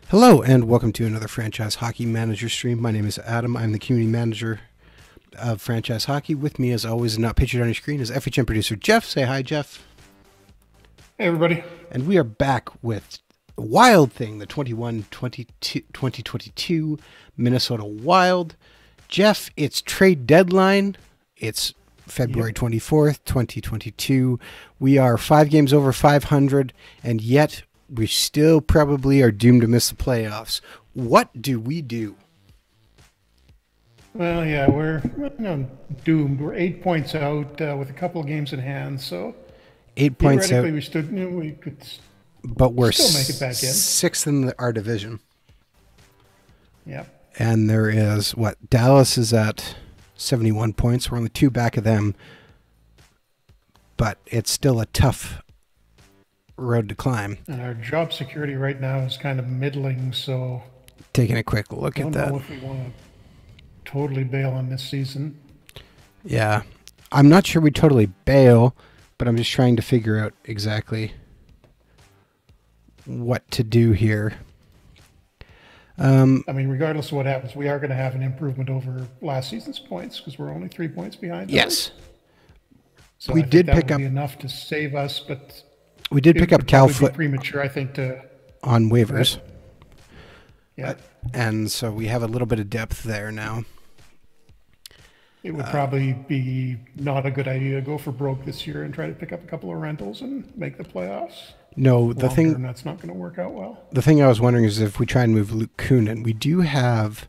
Hello and welcome to another Franchise Hockey Manager stream. My name is Adam. I'm the community manager of Franchise Hockey. With me, as always, and not pictured on your screen, is FHM producer Jeff. Say hi, Jeff. Hey, everybody. And we are back with Wild Thing, the 2022 Minnesota Wild. Jeff, it's trade deadline. It's February 24th, 2022. We are 5 games over 500, and yet we still probably are doomed to miss the playoffs. What do we do? Well, yeah, we're doomed. We're 8 points out with a couple of games in hand, so 8 points out. We could but we're still make it back in. 6th in our division. Yeah. And there is, Dallas is at 71 points. We're only 2 back of them. But it's still a tough road to climb. And our job security right now is kind of middling, so taking a quick look at that. I don't know if we want to totally bail on this season. Yeah. I'm not sure we totally bail, but I'm just trying to figure out exactly what to do here. I mean, regardless of what happens, we are going to have an improvement over last season's points because we're only 3 points behind. Yes. So we did pick up enough to save us, but we did pick up Cal Foot premature, I think, on waivers. Yeah. And so we have a little bit of depth there now. It would probably be not a good idea to go for broke this year and try to pick up a couple of rentals and make the playoffs. No, the thing that's not going to work out well. The thing I was wondering is if we try and move Luke Kunin, we do have.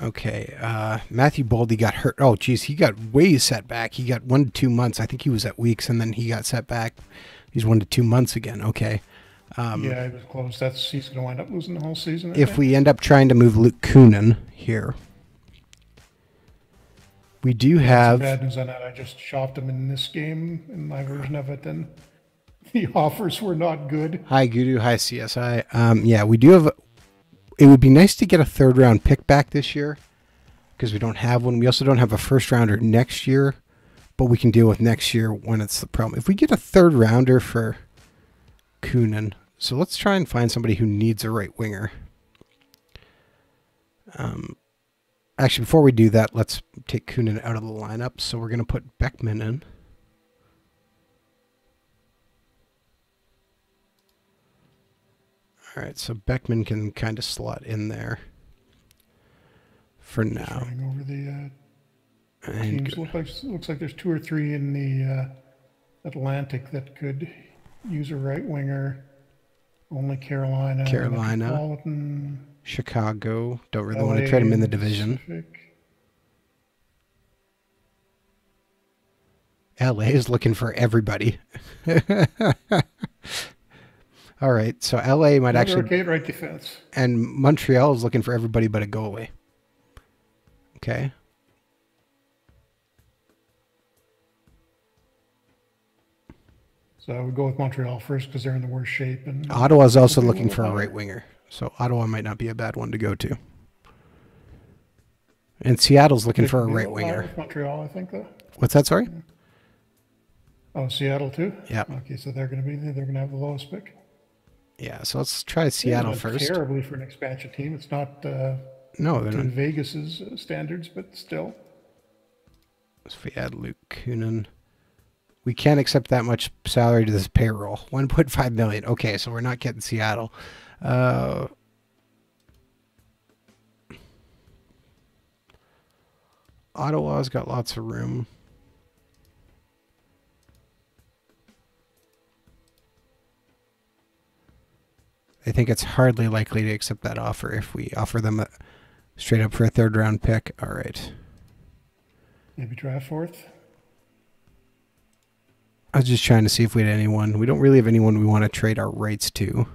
Okay, Matthew Boldy got hurt. Oh, geez, he got way set back. He got 1 to 2 months. I think he was at weeks, and then he got set back. He's 1 to 2 months again. Okay. Yeah, it was close. He's going to wind up losing the whole season. If we end up trying to move Luke Kunin here, we do have. Bad news on that. I just shopped him in this game in my version of it, and the offers were not good. Hi, Gudu. Hi, CSI. Yeah, we do have. It would be nice to get a 3rd round pick back this year because we don't have one. We also don't have a 1st rounder next year, but we can deal with next year when it's the problem. If we get a 3rd rounder for Kunin, so let's try and find somebody who needs a right winger. Actually, before we do that, let's take Kunin out of the lineup. So we're going to put Beckman in. All right, so Beckman can kind of slot in there for now. Running over the teams. Looks like there's 2 or 3 in the Atlantic that could use a right winger. Only Carolina, Chicago. Don't really want to trade him in the division. LA is looking for everybody. All right, so LA might actually right defense, and Montreal is looking for everybody but a goalie. Okay. So I would go with Montreal first because they're in the worst shape. And Ottawa's also looking for a right winger, so Ottawa might not be a bad one to go to. And Seattle's looking for a right winger. Montreal, I think, though. What's that? Sorry. Oh, Seattle too. Yeah. Okay, so they're going to have the lowest pick. Yeah, so let's try Seattle first. Terribly for an expansion team. It's not no, they're not. Vegas's standards, but still. So if we add Luke Kunin, we can't accept that much salary to this payroll. 1.5 million. Okay, so we're not getting Seattle. Ottawa's got lots of room. I think it's hardly likely to accept that offer if we offer them straight up for a 3rd round pick. All right. Maybe draft 4th. I was just trying to see if we had anyone. We don't really have anyone we want to trade our rights to.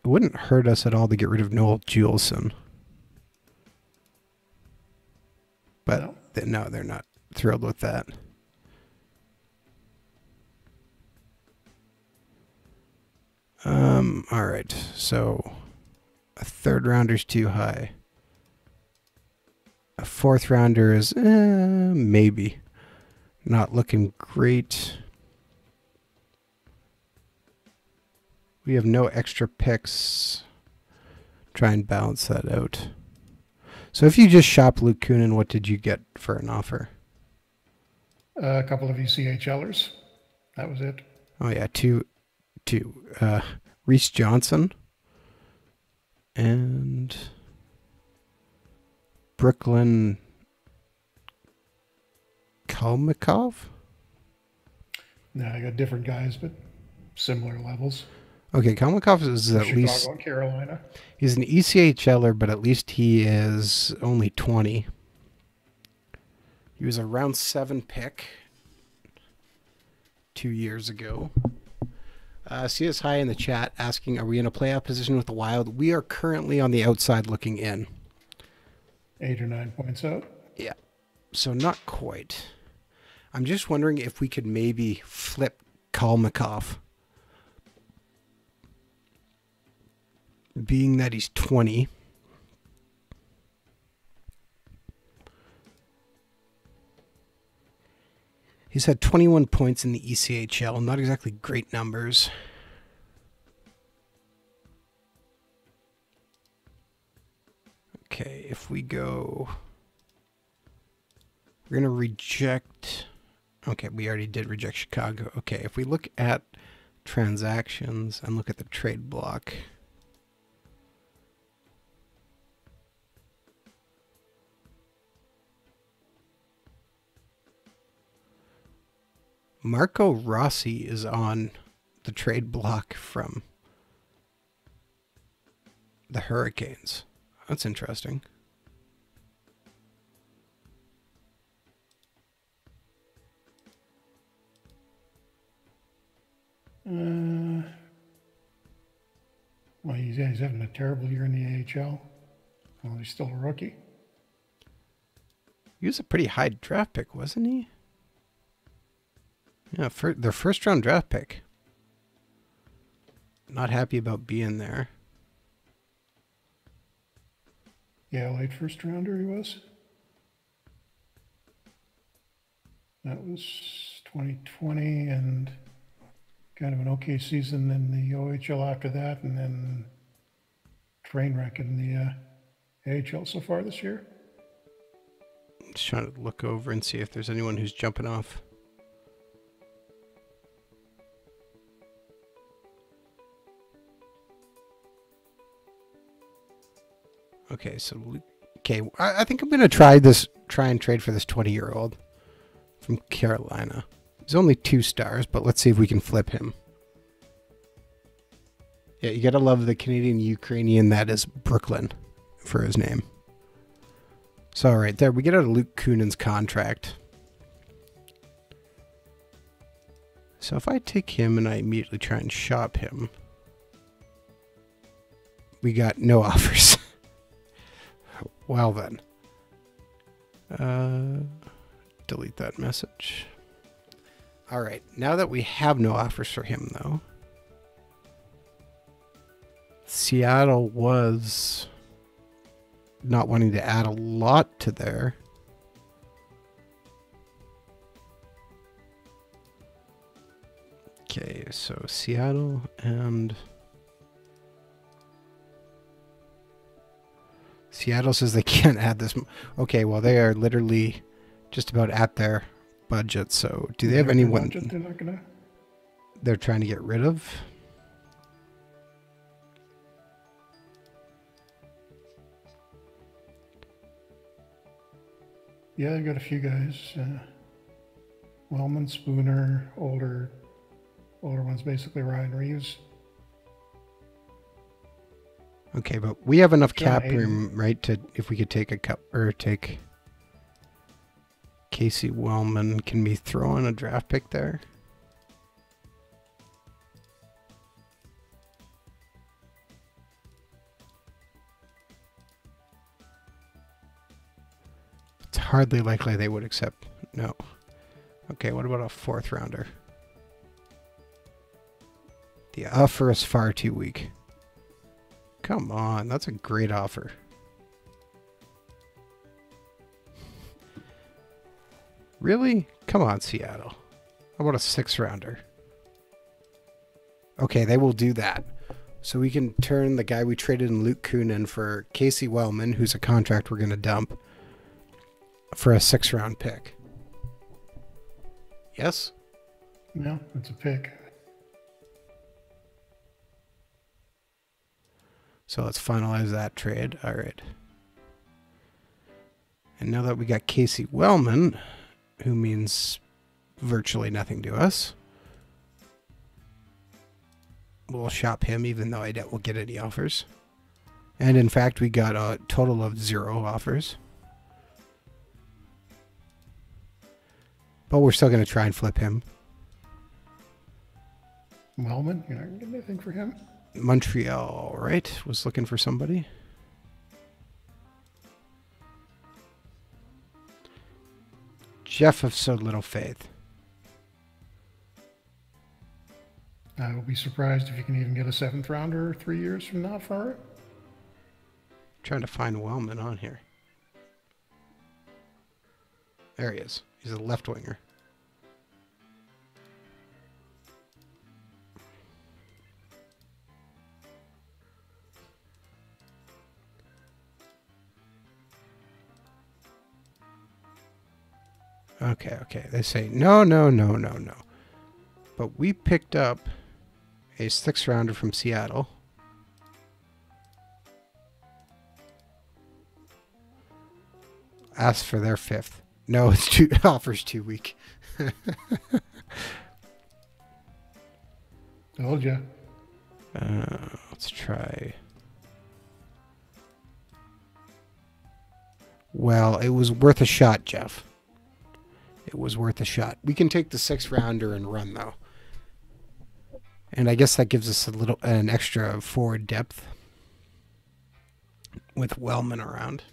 It wouldn't hurt us at all to get rid of Noel Juleson. But no, they're not thrilled with that. All right, so a 3rd rounder's too high. A fourth rounder is maybe not looking great. We have no extra picks. Try and balance that out. So if you just shop Luke Kunin, what did you get for an offer? A couple of ECHLers. That was it. Oh yeah, two. Reese Johnson and Brooklyn Kalmikov. No, I got different guys, but similar levels. Okay, Kalmikov is at Chicago least and Carolina. he's an ECHLer, but at least he is only 20. He was a round 7 pick 2 years ago. See us high in the chat asking, are we in a playoff position with the Wild? We are currently on the outside looking in. 8 or 9 points out. Yeah, so not quite. I'm just wondering if we could maybe flip Kalmikov. Being that he's 20. He's had 21 points in the ECHL. Not exactly great numbers. Okay, if we go... We're going to reject... Okay, we already did reject Chicago. Okay, if we look at transactions and look at the trade block... Marco Rossi is on the trade block from the Hurricanes. That's interesting. Well, he's having a terrible year in the AHL. Well, he's still a rookie. He was a pretty high draft pick, wasn't he? Yeah, their first round draft pick. Not happy about being there. Yeah, late first rounder he was. That was 2020 and kind of an okay season in the OHL after that, and then train wreck in the AHL so far this year. Just trying to look over and see if there's anyone who's jumping off. Okay, so I think I'm gonna try and trade for this 20-year-old from Carolina. He's only 2 stars, but let's see if we can flip him. Yeah, you gotta love the Canadian Ukrainian that is Brooklyn for his name. So right there, we get out of Luke Kunin's contract. So if I take him and I immediately try and shop him, we got no offers. Well then. Delete that message. Alright, now that we have no offers for him though, Seattle was not wanting to add a lot to there. Okay, so Seattle and... Seattle says they can't add this. Okay, well, they are literally just about at their budget. So do they have anyone they're trying to get rid of? Yeah, they've got a few guys. Wellman, Spooner, older ones, basically Ryan Reeves. Okay, but we have enough John cap Hayden. room, right? To if we could take a cup or take Casey Wellman, can we throw in a draft pick there? It's hardly likely they would accept. No. Okay, what about a 4th rounder? The offer is far too weak. Come on, that's a great offer. Really? Come on, Seattle. How about a 6th-rounder? Okay, they will do that. So we can turn the guy we traded in Luke Kunin for Casey Wellman, who's a contract we're going to dump, for a 6th-round pick. Yes? No, it's a pick. So let's finalize that trade. All right. And now that we got Casey Wellman, who means virtually nothing to us, we'll shop him even though I doubt we'll get any offers. And in fact, we got a total of 0 offers. But we're still going to try and flip him. Wellman, you're not going to get anything for him? Montreal, right? Was looking for somebody. Jeff of so little faith. I will be surprised if you can even get a 7th-rounder 3 years from now for it. Trying to find Wellman on here. There he is. He's a left winger. Okay. They say, no. But we picked up a 6th-rounder from Seattle. Asked for their 5th. No, it's offers too weak. Told ya. Let's try. Well, it was worth a shot, Jeff. It was worth a shot. We can take the 6th-rounder and run, though. And I guess that gives us an extra forward depth with Wellman around.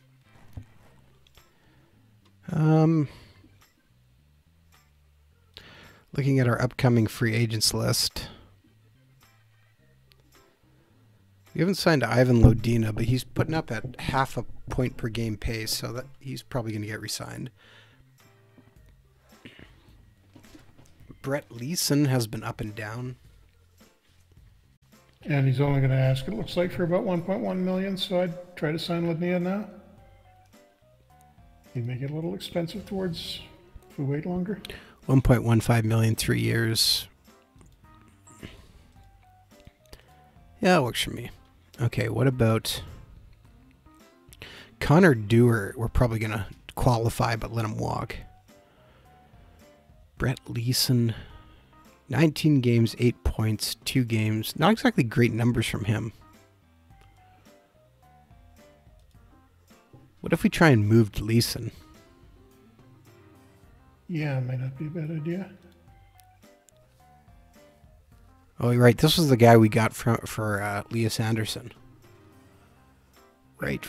Looking at our upcoming free agents list. We haven't signed Ivan Lodina, but he's putting up at half a point per game pace, so that he's probably going to get re-signed. Brett Leeson has been up and down. And he's only going to ask, it looks like, for about 1.1 million, so I'd try to sign Lodnia now. He'd make it a little expensive towards if we wait longer. 1.15 million, 3 years. Yeah, it works for me. Okay, what about Connor Dewar? We're probably going to qualify, but let him walk. Brett Leeson, 19 games, 8 points, 2 games. Not exactly great numbers from him. What if we try and move Leeson? Yeah, it might not be a bad idea. Oh, you're right. This was the guy we got for Elias Anderson. Right.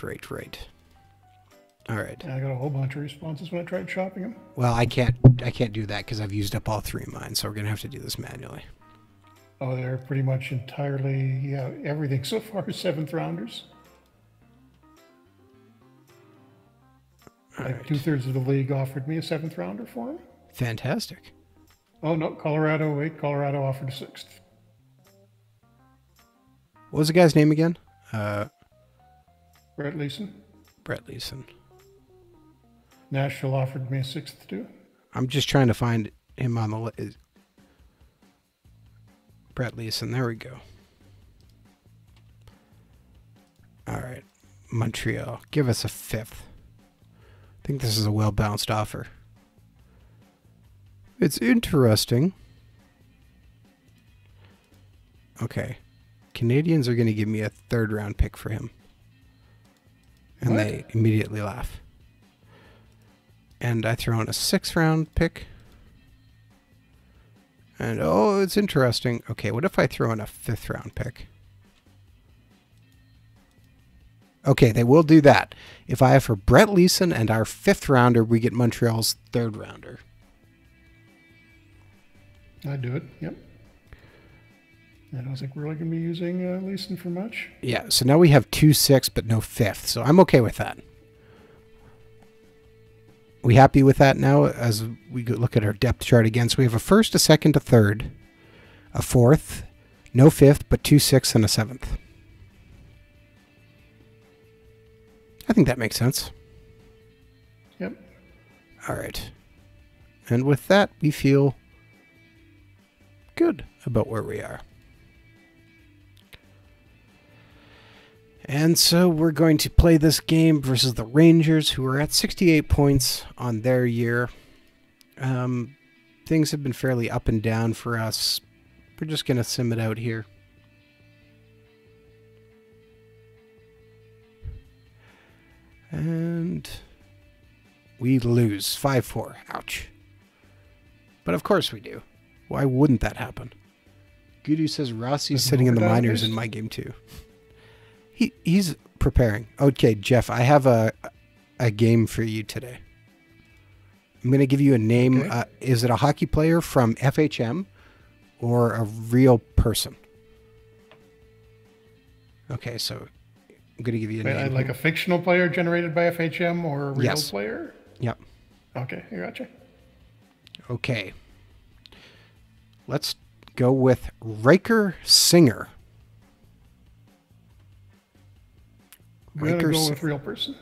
All right. I got a whole bunch of responses when I tried shopping them. Well, I can't do that because I've used up all 3 of mine, so we're gonna have to do this manually. Oh, they're pretty much entirely, yeah, everything so far is 7th-rounders. Like 2/3 of the league offered me a 7th-rounder for him. Fantastic. Oh no, Colorado offered a 6th. What was the guy's name again? Brett Leeson. Brett Leeson. Nashville offered me a 6th too. I'm just trying to find him on the list. Brett Leeson. There we go. All right. Montreal. Give us a 5th. I think this is a well-balanced offer. It's interesting. Okay. Canadians are going to give me a 3rd-round pick for him. And What? they immediately laugh. And I throw in a 6th-round pick. And, oh, it's interesting. Okay, what if I throw in a 5th-round pick? Okay, they will do that. If I offer Brett Leeson and our 5th-rounder, we get Montreal's 3rd-rounder. I'd do it, yep. I don't think we're really going to be using Leeson for much. Yeah, so now we have 2 6, but no 5th, so I'm okay with that. We happy with that now as we look at our depth chart again? So we have a first, a second, a third, a fourth, no fifth, but 2 sixths and a seventh. I think that makes sense. Yep. All right. And with that, we feel good about where we are. And so we're going to play this game versus the Rangers, who are at 68 points on their year. Things have been fairly up and down for us. We're just going to sim it out here. And we lose 5-4. Ouch. But of course we do. Why wouldn't that happen? Gudu says Rossi's sitting in the minors in my game too. He's preparing. Okay, Jeff, I have a game for you today. I'm going to give you a name. Okay. Is it a hockey player from FHM or a real person? Okay, so I'm going to give you a name. Like a fictional player generated by FHM or a real player? Yep. Okay, I gotcha. Okay. Let's go with Riker Singer. We're going to go with real person.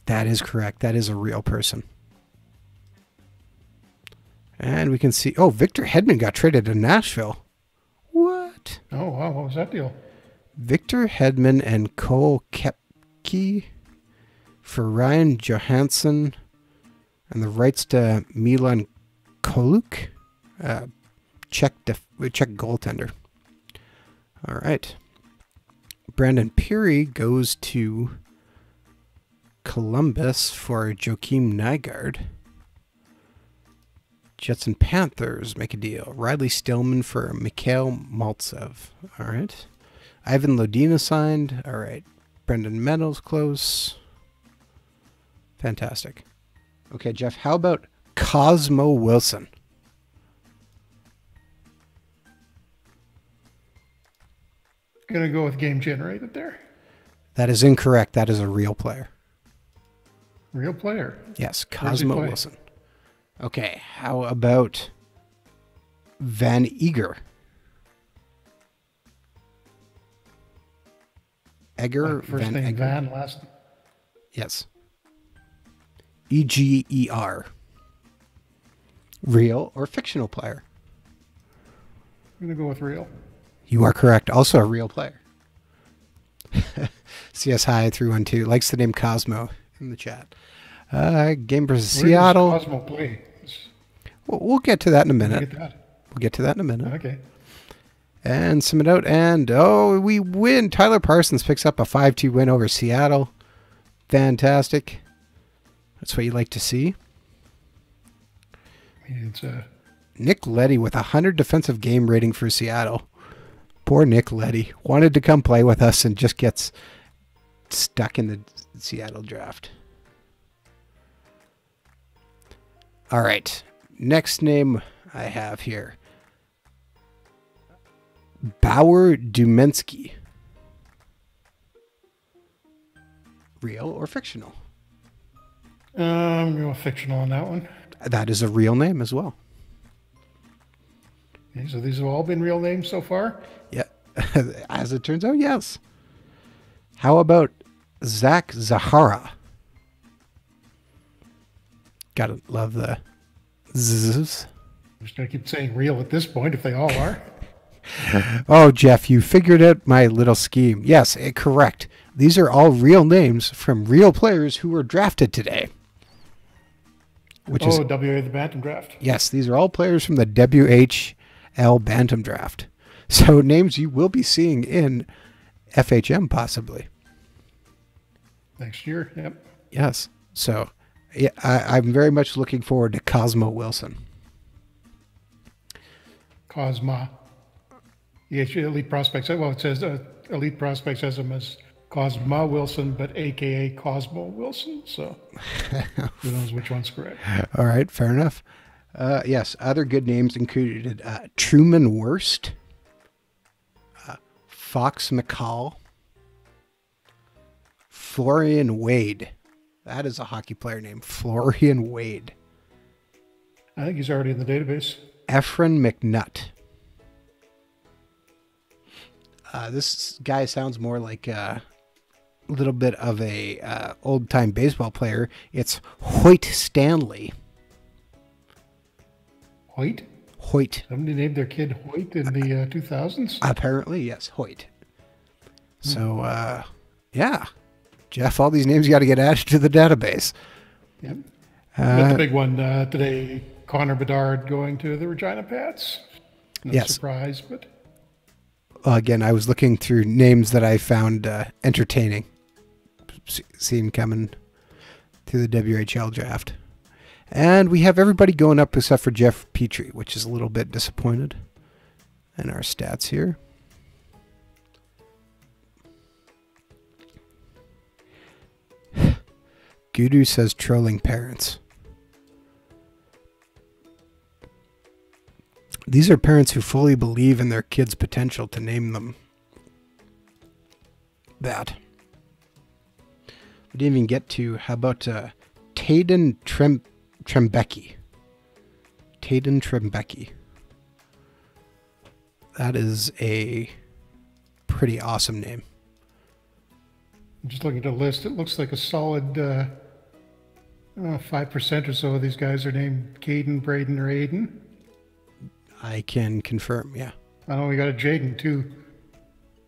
That is correct. That is a real person. And we can see... Oh, Victor Hedman got traded to Nashville. What? Oh, wow. What was that deal? Victor Hedman and Cole Koepke for Ryan Johansson and the rights to Milan Koluk, Czech goaltender. All right. Brandon Peary goes to Columbus for Joakim Nygaard. Jets and Panthers make a deal. Riley Stillman for Mikhail Maltsev. All right. Ivan Lodina signed. All right. Brendan Meadows close. Fantastic. Okay, Jeff, how about Cosmo Wilson? Going to go with game generated there. That is incorrect. That is a real player. Real player? Yes, Cosmo Wilson. Okay, how about Van Eger? Egger, first Van name Egger. Van, last. Yes. Eger. Real or fictional player? I'm going to go with real. You are correct. Also a real player. CS High 312 likes the name Cosmo in the chat. Game versus Seattle. Where does Cosmo play? We'll get to that in a minute. We'll get to that in a minute. Okay. And sum it out. And, we win. Tyler Parsons picks up a 5-2 win over Seattle. Fantastic. That's what you like to see. It's Nick Leddy with 100 defensive game rating for Seattle. Poor Nick Leddy. Wanted to come play with us and just gets stuck in the Seattle draft. All right. Next name I have here. Bauer Dumensky. Real or fictional? I'm going fictional on that one. That is a real name as well. Okay, so these have all been real names so far? Yeah. As it turns out, yes. How about Zach Zahara? Gotta love the zzz. I'm just going to keep saying real at this point if they all are. Oh, Jeff, you figured out my little scheme. Yes, correct. These are all real names from real players who were drafted today. WA, the Bantam Draft. Yes, these are all players from the WHL Bantam Draft. So names you will be seeing in FHM possibly. Next year, yep. Yes. So yeah, I'm very much looking forward to Cosmo Wilson. Cosma. Yeah, Elite Prospects. Well, it says Elite Prospects has him as Cosma Wilson, but AKA Cosmo Wilson. So who knows which one's correct. All right, fair enough. Yes, other good names included Truman Wurst, Fox McCall, Florian Wade. That is a hockey player named Florian Wade. I think he's already in the database. Efren McNutt. This guy sounds more like a little bit of a old-time baseball player. It's Hoyt Stanley. Hoyt? Hoyt. Somebody named their kid Hoyt in the 2000s? Apparently, yes, Hoyt. So, yeah. Jeff, all these names got to get added to the database. Yep. But the big one today, Connor Bedard going to the Regina Pats. No surprise, but... Again, I was looking through names that I found entertaining. Seen coming through the WHL draft. And we have everybody going up except for Jeff Petrie, which is a little bit disappointed in our stats here. Gudu says trolling parents. These are parents who fully believe in their kids' potential to name them that. We didn't even get to, how about Tayden Trembecki? Tayden Trembecki. That is a pretty awesome name. I'm just looking at the list. It looks like a solid 5% or so of these guys are named Caden, Braden, or Aiden. I can confirm, yeah. I know we got a Jaden too.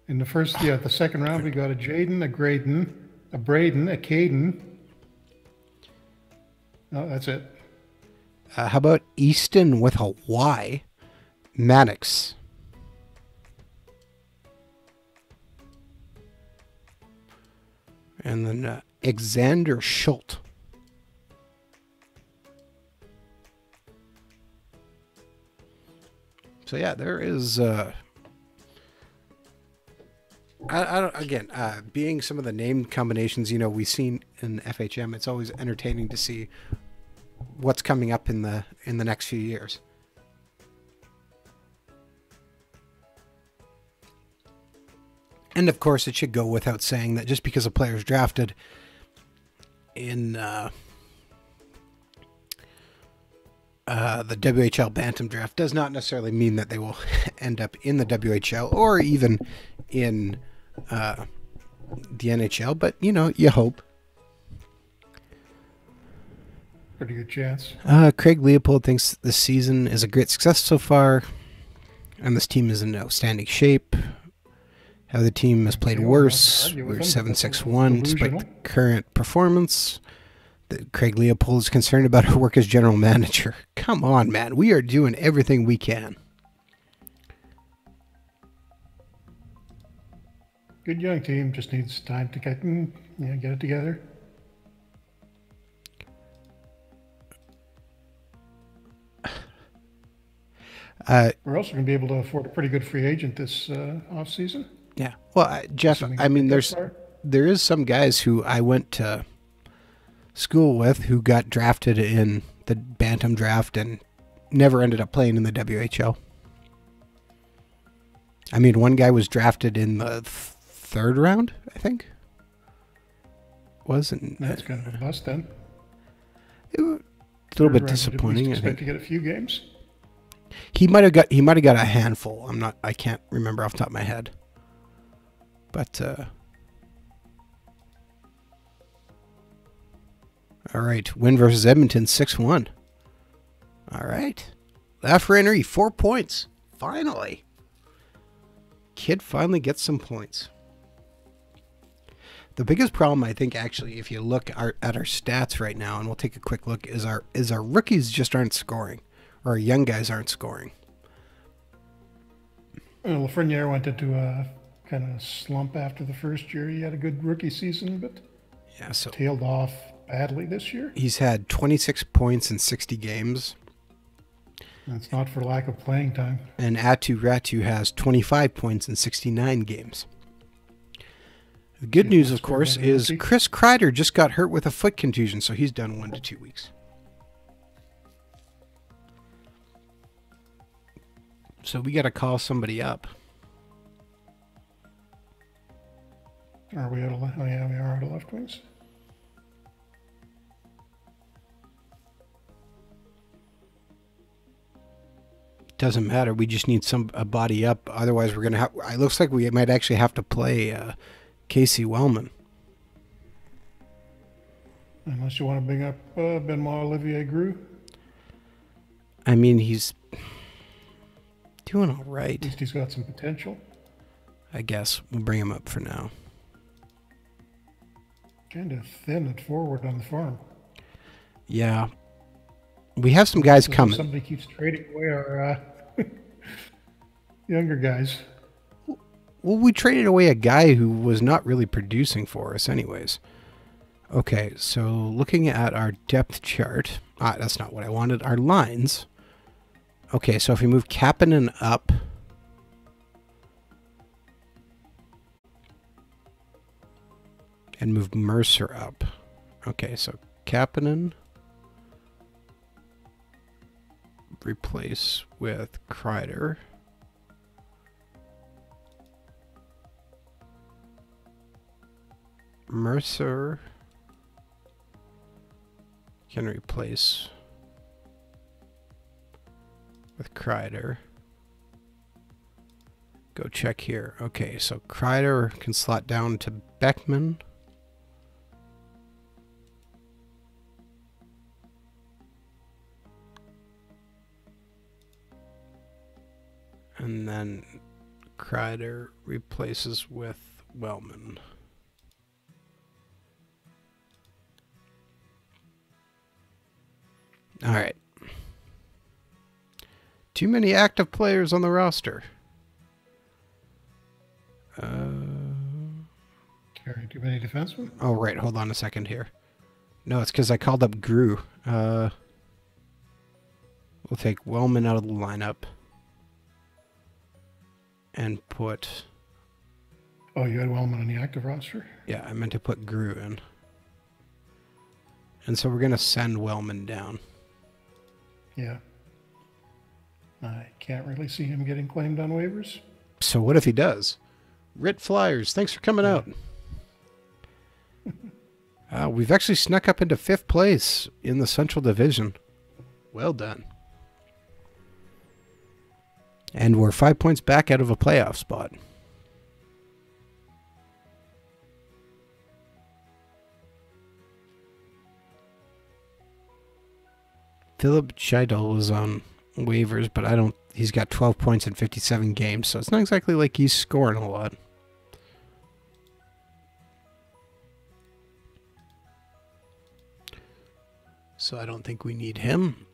In the first, the second round, we got a Jaden, a Graydon, a Braden, a Caden. No, that's it. How about Easton with a Y? Mannix. And then Alexander Schultz. So yeah, there is. I don't. Again, being some of the name combinations, we've seen in FHM, it's always entertaining to see what's coming up in the next few years. And of course, it should go without saying that just because a player is drafted in the WHL Bantam draft does not necessarily mean that they will end up in the WHL or even in the NHL, but you hope. Pretty good chance. Craig Leopold thinks this season is a great success so far, and this team is in outstanding shape. How the team has played worse. We're 7-6-1 despite the current performance. Craig Leopold is concerned about her work as general manager. Come on, man. We are doing everything we can. Good young team. Just needs time to get it together. We're also going to be able to afford a pretty good free agent this offseason. Yeah. Well, Jeff, I mean, there is some guys who I went to school with who got drafted in the Bantam draft and never ended up playing in the WHL. I mean, one guy was drafted in the third round, I think. Wasn't that's kind of a bust then. It was a little bit disappointing. I think to get a few games. He might have got a handful. I can't remember off the top of my head. But all right, win versus Edmonton 6-1. All right. Lafreniere 4 points. Finally. Kid finally gets some points. The biggest problem, I think, actually, if you look at our stats right now, and we'll take a quick look, is our rookies just aren't scoring, or our young guys aren't scoring. Well, Lafreniere went into a kind of slump after the first year. He had a good rookie season, but tailed off badly this year. He's had 26 points in 60 games. That's not for lack of playing time. And Atu Ratu has 25 points in 69 games. The good news, of course, is Chris Kreider just got hurt with a foot contusion, so he's done 1 to 2 weeks. So we got to call somebody up. Are we out of? Oh yeah, we are out of left wings. doesn't matter. We just need a body up. Otherwise, we're gonna have. It looks like we might actually have to play Casey Wellman. Unless you want to bring up Benoit Olivier Gru. I mean, he's doing all right. At least he's got some potential. I guess we'll bring him up for now. Kind of thin at forward on the farm. Yeah. We have some guys coming. Somebody keeps trading away our younger guys. Well, we traded away a guy who was not really producing for us anyways. Okay, so looking at our depth chart. That's not what I wanted. Our lines. Okay, so if we move Kapanen up. And move Mercer up. Okay, so Kapanen. Replace with Kreider. Mercer can replace with Kreider. Go check here. Okay, so Kreider can slot down to Beckman. And then Kreider replaces with Wellman. All right. Too many active players on the roster. Carrying too many defensemen? Oh, right. Hold on a second here. No, it's because I called up Gru. We'll take Wellman out of the lineup. And put... Oh, you had Wellman on the active roster? Yeah, I meant to put Gru in. And so we're going to send Wellman down. Yeah. I can't really see him getting claimed on waivers. So what if he does? Rit Flyers, thanks for coming out. We've actually snuck up into 5th place in the Central Division. Well done. And we're 5 points back out of a playoff spot. Philip Scheidel was on waivers, but he's got 12 points in 57 games, so it's not exactly like he's scoring a lot. So I don't think we need him.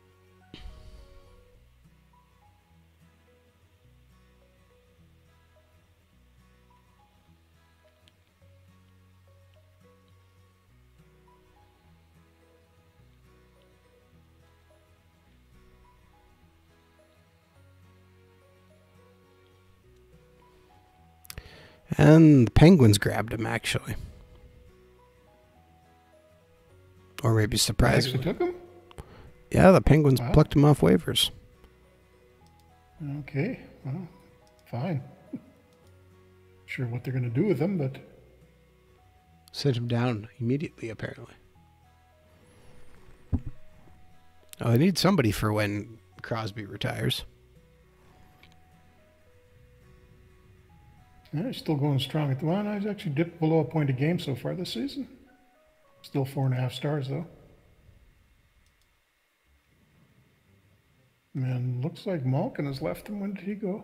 And the Penguins grabbed him, actually. Or maybe surprised. They actually took him? Yeah, the Penguins plucked him off waivers. Okay, well, fine. Sure what they're going to do with him, but... Sent him down immediately, apparently. Oh, they need somebody for when Crosby retires. Yeah, he's still going strong at the moment. He's actually dipped below a point a game so far this season. Still 4.5 stars, though. And looks like Malkin has left him. When did he go?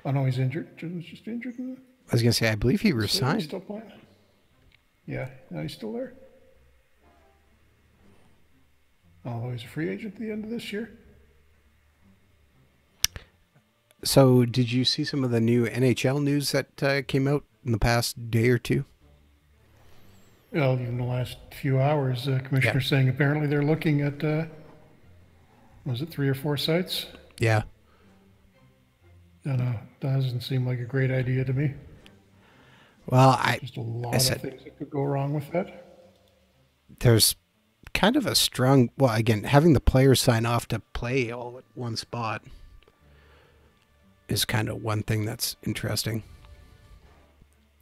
Oh, no, he's injured. He's just injured. I was going to say, I believe he resigned. He's still playing. Yeah, no, he's still there. Although he's a free agent at the end of this year. So, did you see some of the new NHL news that came out in the past day or two? Well, even the last few hours, Commissioner saying apparently they're looking at, was it 3 or 4 sites? Yeah. No, that doesn't seem like a great idea to me. Well, Just a lot of things that could go wrong with that. There's kind of a strong, well, again, having the players sign off to play all at one spot is kind of one thing that's interesting.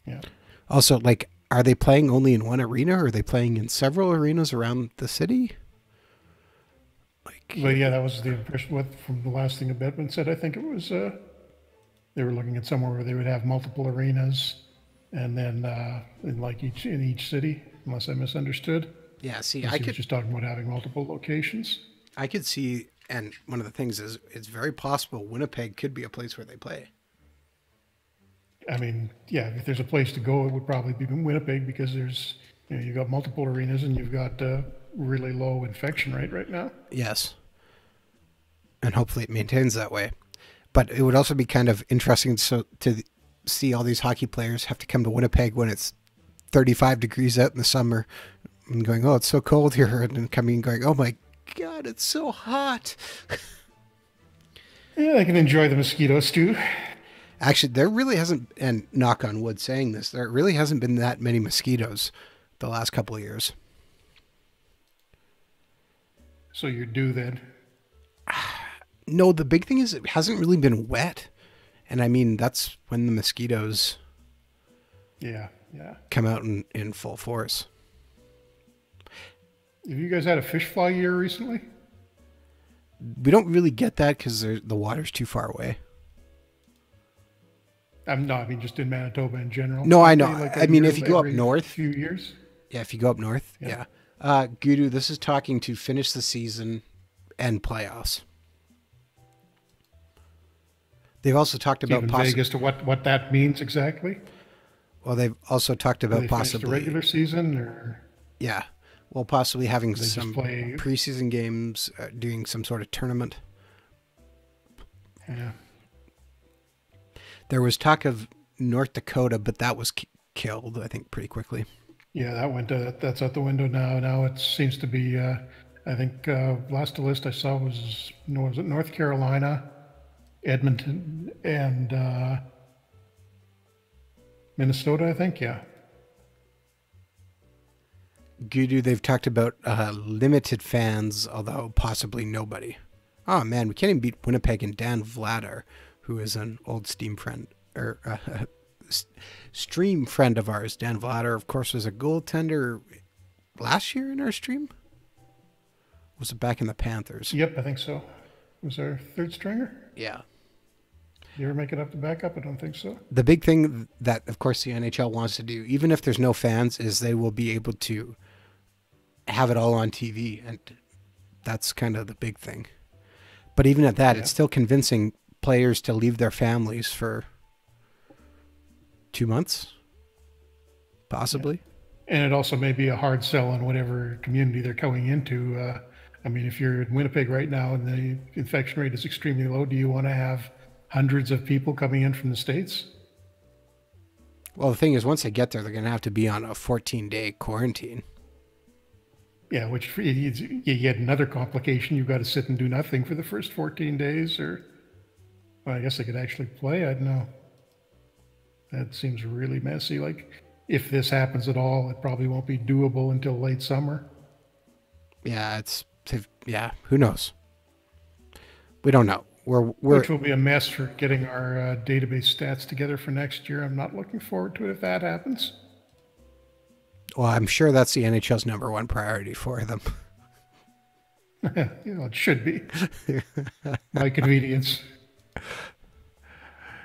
Yeah. Also, like, are they playing only in one arena, or are they playing in several arenas around the city? Like, But yeah, that was the impression from the last thing that Bedman said. I think it was they were looking at somewhere where they would have multiple arenas, and then in like each city, unless I misunderstood. Yeah, see, Unless he was just talking about having multiple locations. I could see, and one of the things is, it's very possible Winnipeg could be a place where they play. I mean, yeah, if there's a place to go, it would probably be Winnipeg because there's, you've got multiple arenas and you've got really low infection rate right now. Yes. And hopefully it maintains that way. But it would also be kind of interesting to see all these hockey players have to come to Winnipeg when it's 35 degrees out in the summer and going, oh, it's so cold here. And then coming and going, oh my God, it's so hot. Yeah, they can enjoy the mosquitoes too. Actually, there really hasn't, and knock on wood saying this, there really hasn't been that many mosquitoes the last couple of years. So you're due then? No, the big thing is it hasn't really been wet. And I mean, that's when the mosquitoes come out in full force. Have you guys had a fish fly year recently? We don't really get that because the water's too far away. No, I mean just in Manitoba in general. No, I know. Like I mean, if you go up north, few years. Yeah, if you go up north, yeah. Gudu, this is talking to finish the season and playoffs. They've also talked about vague as to what that means exactly. Well, they've also talked about possibly the regular season, or well, possibly having some play preseason games, doing some sort of tournament. Yeah. There was talk of North Dakota, but that was killed, I think, pretty quickly. Yeah, that's out the window now. Now it seems to be, I think, last list I saw was it North Carolina, Edmonton, and Minnesota, I think, yeah. Gudu, they've talked about limited fans, although possibly nobody. Oh, man, we can't even beat Winnipeg and Dan Vladar, who is an old stream friend of ours. Dan Vladar, of course, was a goaltender last year in our stream. Was it back in the Panthers? Yep, I think so. Was our third stringer? Yeah. Did you ever make it up to backup? I don't think so. The big thing that, of course, the NHL wants to do, even if there's no fans, is they will be able to have it all on TV, and that's kind of the big thing. But even at that, it's still convincing players to leave their families for 2 months, possibly. Yeah. And it also may be a hard sell on whatever community they're going into. I mean, if you're in Winnipeg right now and the infection rate is extremely low, do you want to have hundreds of people coming in from the States? Well, the thing is, once they get there, they're going to have to be on a 14-day quarantine. Yeah, which you get another complication. You've got to sit and do nothing for the first 14 days, or well, I guess they could actually play. I don't know. That seems really messy. Like, if this happens at all, it probably won't be doable until late summer. Yeah, who knows? We don't know. Which will be a mess for getting our database stats together for next year. I'm not looking forward to it if that happens. Well, I'm sure that's the NHL's number one priority for them. It should be. My convenience.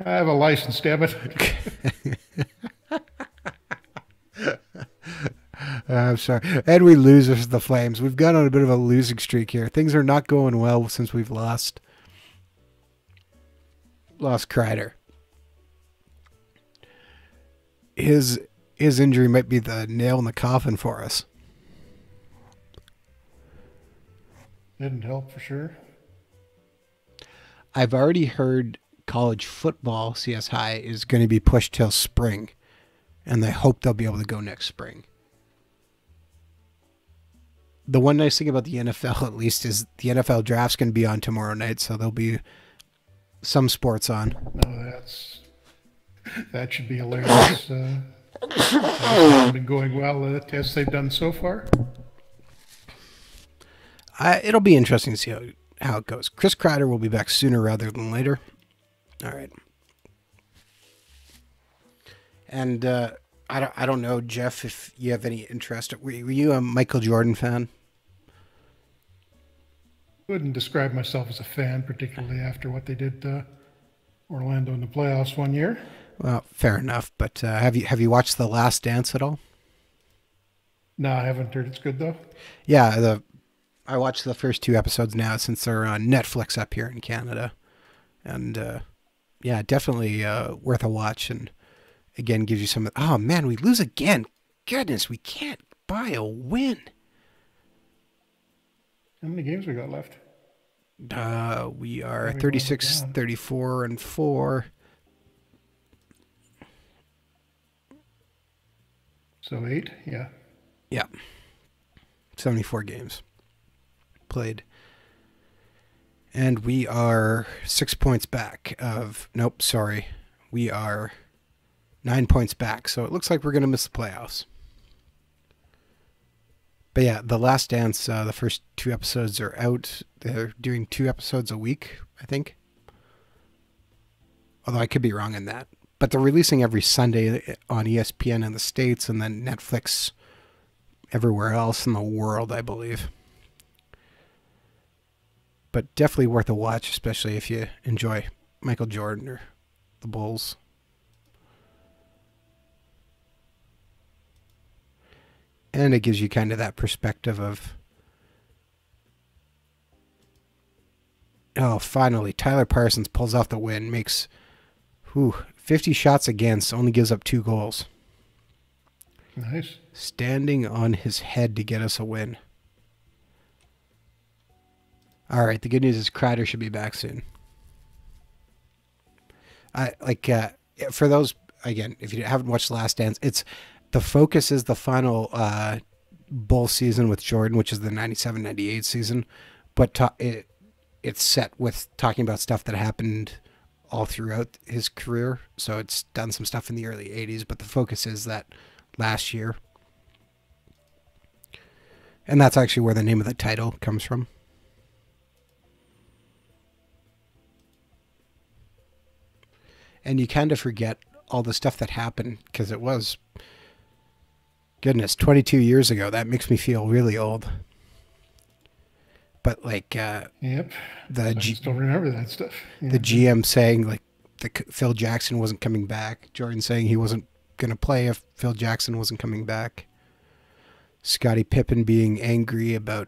I have a license, damn it. I'm sorry. And we lose versus the Flames. We've gone on a bit of a losing streak here. Things are not going well since we've lost Kreider. His injury might be the nail in the coffin for us. Didn't help for sure. I've already heard college football, CS High, is going to be pushed till spring, and they hope they'll be able to go next spring. The one nice thing about the NFL, at least, is the NFL draft's going to be on tomorrow night, so there'll be some sports on. No, that should be hilarious. It's been going well, the tests they've done so far. It'll be interesting to see how it goes. Chris Kreider will be back sooner rather than later. All right. And I don't know, Jeff, if you have any interest. Were you a Michael Jordan fan? wouldn't describe myself as a fan, particularly after what they did to Orlando in the playoffs one year. Well, fair enough. But have you watched The Last Dance at all? No, I haven't heard it's good though. Yeah, I watched the first two episodes now since they're on Netflix up here in Canada, and yeah, definitely worth a watch. And again, gives you some. Oh man, we lose again. Goodness, we can't buy a win. How many games we got left? We are we 36, down? 34, and 4. So 8, yeah. Yeah. 74 games played. And we are 6 points back of... Nope, sorry. We are 9 points back. So it looks like we're going to miss the playoffs. But yeah, The Last Dance, the first 2 episodes are out. They're doing 2 episodes a week, I think. Although I could be wrong on that. But they're releasing every Sunday on ESPN in the States and then Netflix everywhere else in the world, I believe. But definitely worth a watch, especially if you enjoy Michael Jordan or the Bulls. And it gives you kind of that perspective of, oh, finally, Tyler Parsons pulls off the win, makes 50 shots against, only gives up 2 goals. Nice. Standing on his head to get us a win. All right, the good news is Kreider should be back soon. For those, again, if you haven't watched Last Dance, the focus is the final Bull season with Jordan, which is the 97-98 season, but it's set with talking about stuff that happened all throughout his career. So it's done some stuff in the early 80s, but the focus is that last year. And that's actually where the name of the title comes from. And you kind of forget all the stuff that happened because it was, goodness, 22 years ago. That makes me feel really old. But like, yep, I still remember that stuff. Yeah. The GM saying like Phil Jackson wasn't coming back. Jordan saying he wasn't going to play if Phil Jackson wasn't coming back. Scottie Pippen being angry about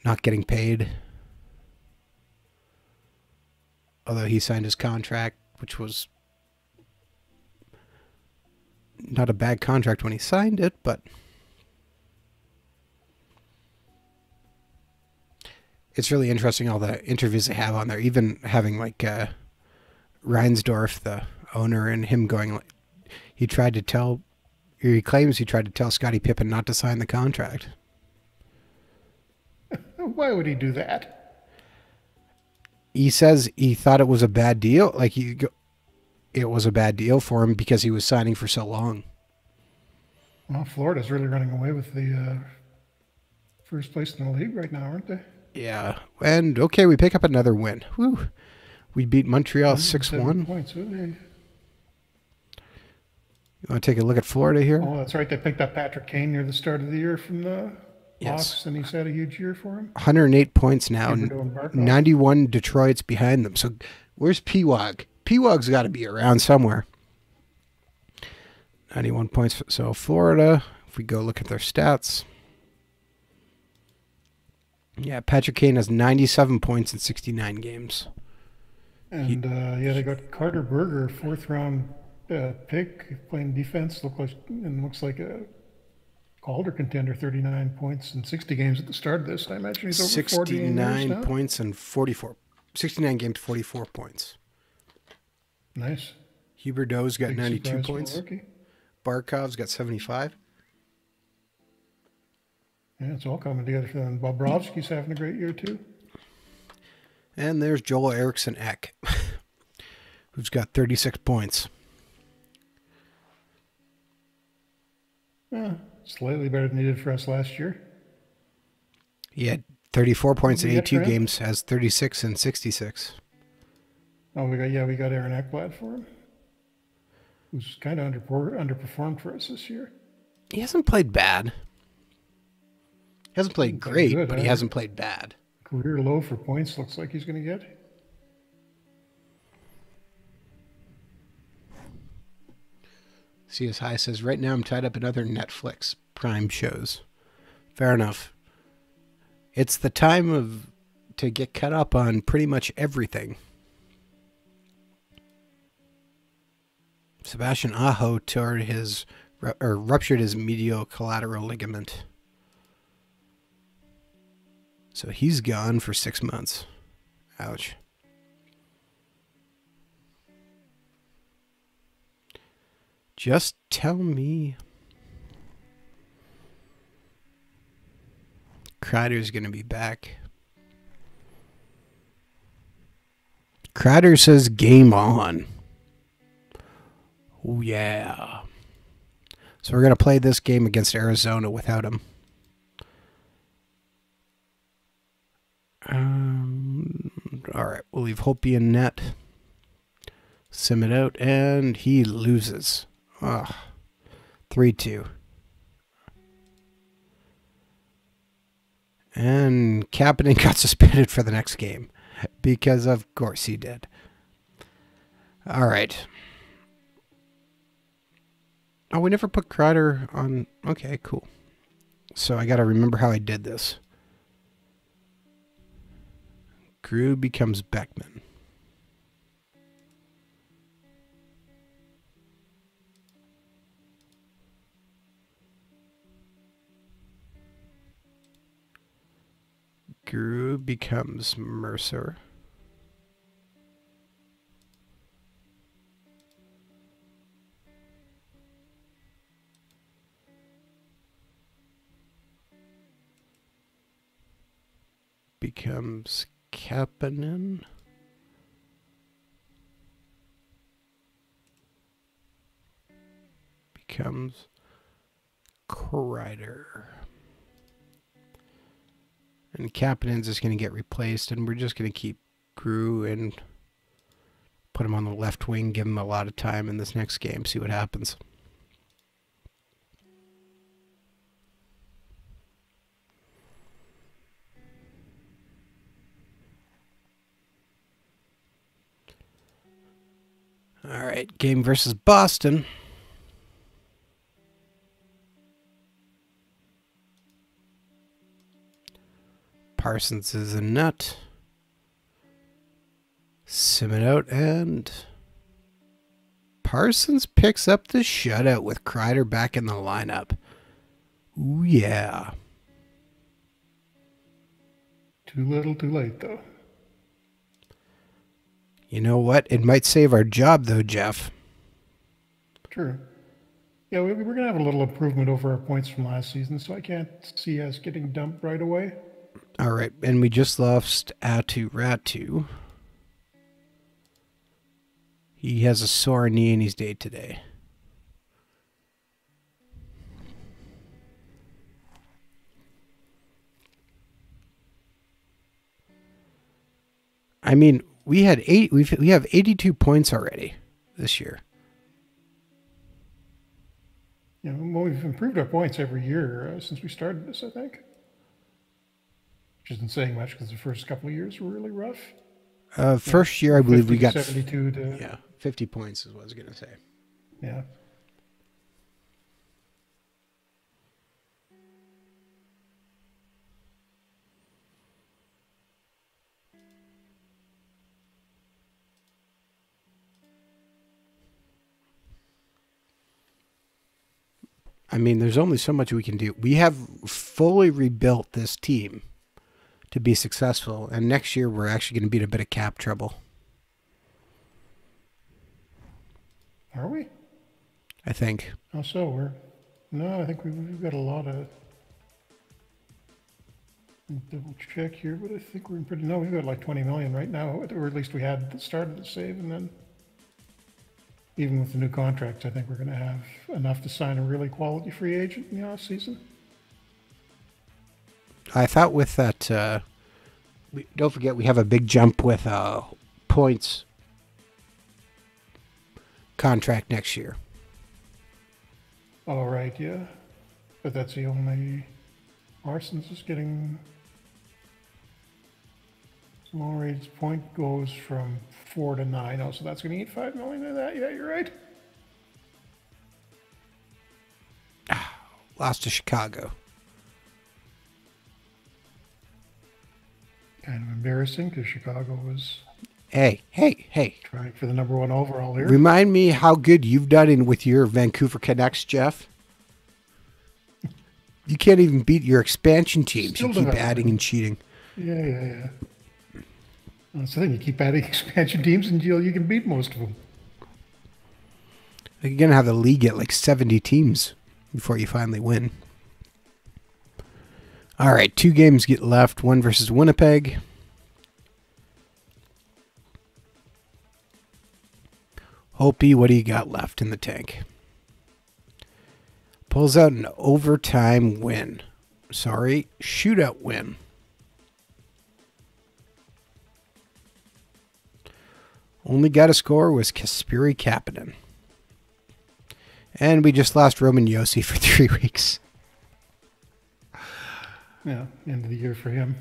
not getting paid. Although he signed his contract, which was not a bad contract when he signed it, but it's really interesting all the interviews they have on there, even having like Reinsdorf, the owner, and him going like, he claims he tried to tell Scottie Pippen not to sign the contract. Why would he do that? He says he thought it was a bad deal. It was a bad deal for him because he was signing for so long. Well, Florida's really running away with the first place in the league right now, aren't they? Yeah. And, okay, we pick up another win. Whew. We beat Montreal 6-1. Points. You want to take a look at Florida here? Oh, that's right. They picked up Patrick Kane near the start of the year from the Hawks, and he's had a huge year for him. 108 points now. 91 Detroit's behind them. So where's P-Wog? P-Wog's got to be around somewhere. 91 points. So Florida, if we go look at their stats. Yeah, Patrick Kane has 97 points in 69 games. And they got Carter Berger, 4th-round pick, playing defense. Looks like a Calder contender, 39 points in 60 games at the start of this. I imagine he's over 69 points and 44. 69 games, 44 points. Nice. Huberdeau's got 92 points. Barkov's got 75. Yeah, it's all coming together for them. Bobrovsky's having a great year, too. And there's Joel Eriksson Ek, who's got 36 points. Yeah, slightly better than he did for us last year. He had 34 points in 82 games, has 36 and 66. Oh, we got Aaron Ekblad for him, who's kind of underperformed for us this year. He hasn't played bad. He hasn't played great, but he hasn't played bad. career low for points looks like he's going to get. CS High says, right now I'm tied up in other Netflix Prime shows. Fair enough. It's the time to get caught up on pretty much everything. Sebastian Aho ruptured his medial collateral ligament. So he's gone for 6 months. Ouch. Just tell me. Kreider's going to be back. Kreider says game on. Oh, yeah. So we're going to play this game against Arizona without him. All right, we'll leave Holtby in net. Sim it out, and he loses. 3-2. And Kapanen got suspended for the next game. Because of course he did. All right. Oh, we never put Kreider on. Okay, cool. So I got to remember how I did this. Grew becomes Beckman. Grew becomes Mercer. Becomes Kapanen. Becomes Kreider. And Kapanen's just going to get replaced, and we're just going to keep Grew and put him on the left wing, give him a lot of time in this next game, see what happens. All right, game versus Boston. Parsons is a nut. Sim it out, and Parsons picks up the shutout with Kreider back in the lineup. Ooh, yeah. Too little, too late, though. You know what? It might save our job, though, Jeff. True. Yeah, we're going to have a little improvement over our points from last season, so I can't see us getting dumped right away. All right, and we just lost Atu Ratu. He has a sore knee and he's day to day. I mean, we have 82 points already this year. Yeah, well, we've improved our points every year since we started this, I think. Which isn't saying much because the first couple of years were really rough. First year, I believe we got 72 to 50 points is what I was going to say. Yeah. I mean, there's only so much we can do. We have fully rebuilt this team to be successful, and next year we're actually going to be in a bit of cap trouble. Are we? I think. Oh, so no, I think we've got a lot of. Double check here, but I think we're in pretty. No, we've got like 20 million right now, or at least we had started to save, and then even with the new contracts, I think we're going to have enough to sign a really quality free agent in the off season. I thought with that, don't forget we have a big jump with points contract next year. All right, yeah, but that's the only. Parsons is getting. Small rates point goes from 4 to 9. Oh, so that's going to eat 5 million of that. Yeah, you're right. Lost to Chicago. Kind of embarrassing because Chicago was Hey. trying for the #1 overall here. Remind me how good you've done with your Vancouver Canucks, Jeff. You can't even beat your expansion teams. Still You keep developing. adding and cheating. Yeah. That's the thing. You keep adding expansion teams until you can beat most of them. You're going to have the league get like 70 teams before you finally win. All right, 2 games get left. One versus Winnipeg. Hopi, what do you got left in the tank? Pulls out an overtime win. Sorry, shootout win. Only got a score was Kasperi Kapanen. And we just lost Roman Josi for 3 weeks. Yeah, end of the year for him.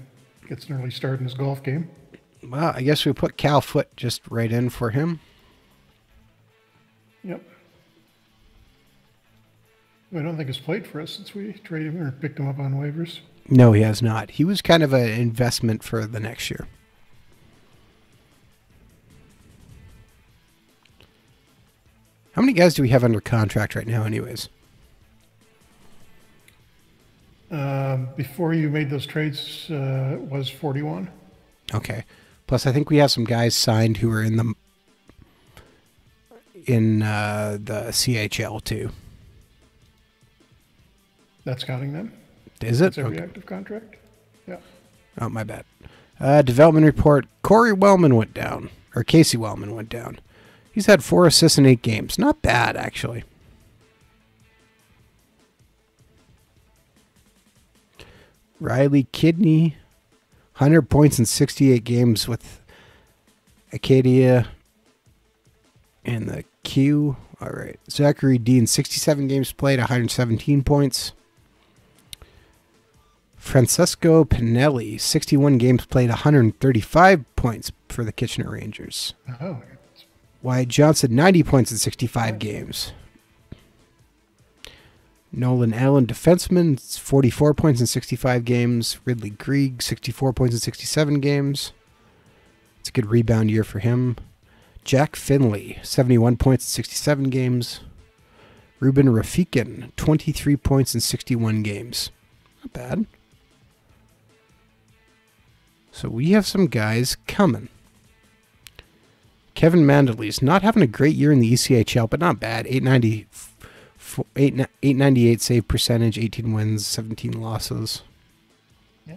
Gets an early start in his golf game. Well, I guess we put Cal Foote just right in for him. Yep. I don't think he's played for us since we traded him or picked him up on waivers. No, he has not. He was kind of an investment for the next year. How many guys do we have under contract right now anyways? Before you made those trades, was 41. Okay. Plus, I think we have some guys signed who are in the CHL too. That's counting them? Is it? That's every Okay. active contract? Yeah. Oh, my bad. Development report. Corey Wellman went down. Or Casey Wellman went down. He's had 4 assists in 8 games. Not bad, actually. Riley Kidney. 100 points in 68 games with Acadia and the Q. All right. Zachary Dean, 67 games played, 117 points. Francesco Pinelli, 61 games played, 135 points for the Kitchener Rangers. Oh, Wyatt Johnson, 90 points in 65 games. Nolan Allen, defenseman, 44 points in 65 games. Ridley Grieg, 64 points in 67 games. It's a good rebound year for him. Jack Finley, 71 points in 67 games. Ruben Rafikin, 23 points in 61 games. Not bad. So we have some guys coming. Kevin Mandalese, not having a great year in the ECHL, but not bad. 898 save percentage, 18 wins, 17 losses. yeah.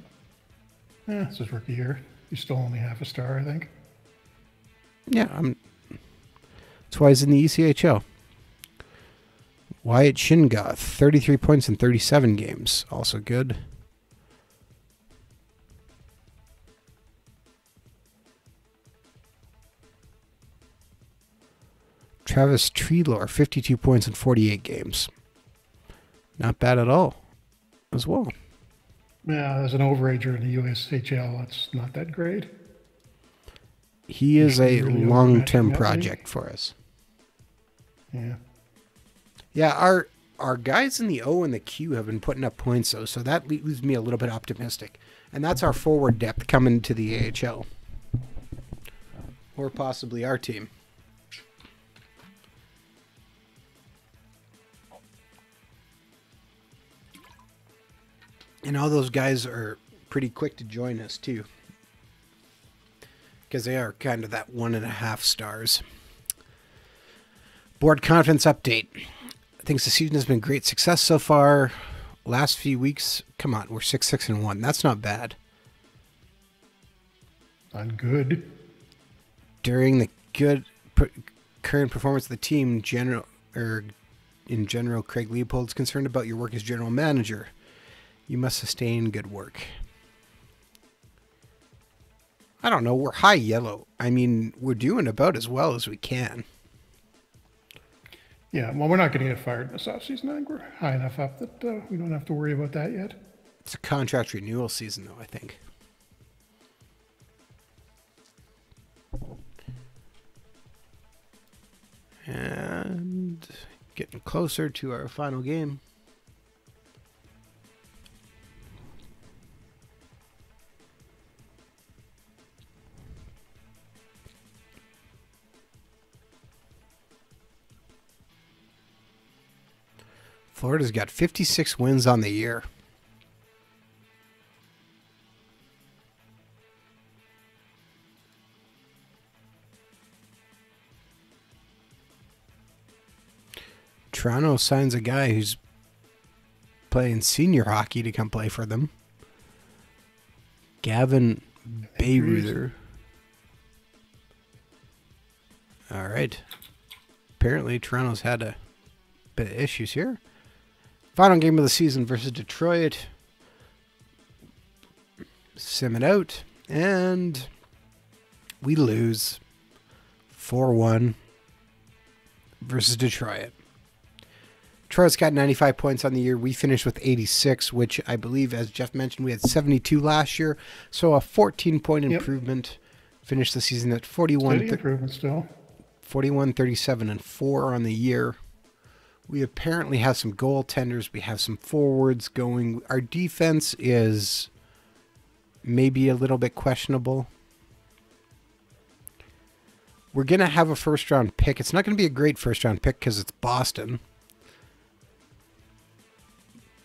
It's his rookie year. He's still only half a star, I think. Yeah, that's why he's in the ECHL. Wyatt Shinga, 33 points in 37 games. Also good. Travis Treelor, 52 points in 48 games. Not bad at all as well. Yeah, as an overager in the USHL, that's not that great. He is a Really long-term overmatching that project league. for us. Yeah. Yeah, our guys in the O and the Q have been putting up points, though, so that leaves me a little bit optimistic. And that's our forward depth coming to the AHL. Or possibly our team. And all those guys are pretty quick to join us, too. Because they are kind of that 1.5 stars. Board confidence update. Thinks the season has been great success so far. Last few weeks, come on, we're 6-6-1. That's not bad. Not good. During the current performance of the team, in general, Craig Leopold's concerned about your work as general manager. You must sustain good work. I don't know. We're high yellow. I mean, we're doing about as well as we can. Yeah, well, we're not going to get fired in this offseason. I think we're high enough up that we don't have to worry about that yet. It's a contract renewal season, though, I think. Closer to our final game. Florida's got 56 wins on the year. Toronto signs a guy who's playing senior hockey to come play for them. Gavin Bayreuther. All right. Apparently Toronto's had a bit of issues here. Final game of the season versus Detroit. Sim it out. And we lose 4-1 versus Detroit. Detroit's got 95 points on the year. We finished with 86, which I believe, as Jeff mentioned, we had 72 last year. So a 14-point improvement. Finished the season at 41. Steady improvement still. 41, 37, and 4 on the year. We apparently have some goaltenders. We have some forwards going. Our defense is maybe a little bit questionable. We're going to have a first-round pick. It's not going to be a great first-round pick because it's Boston.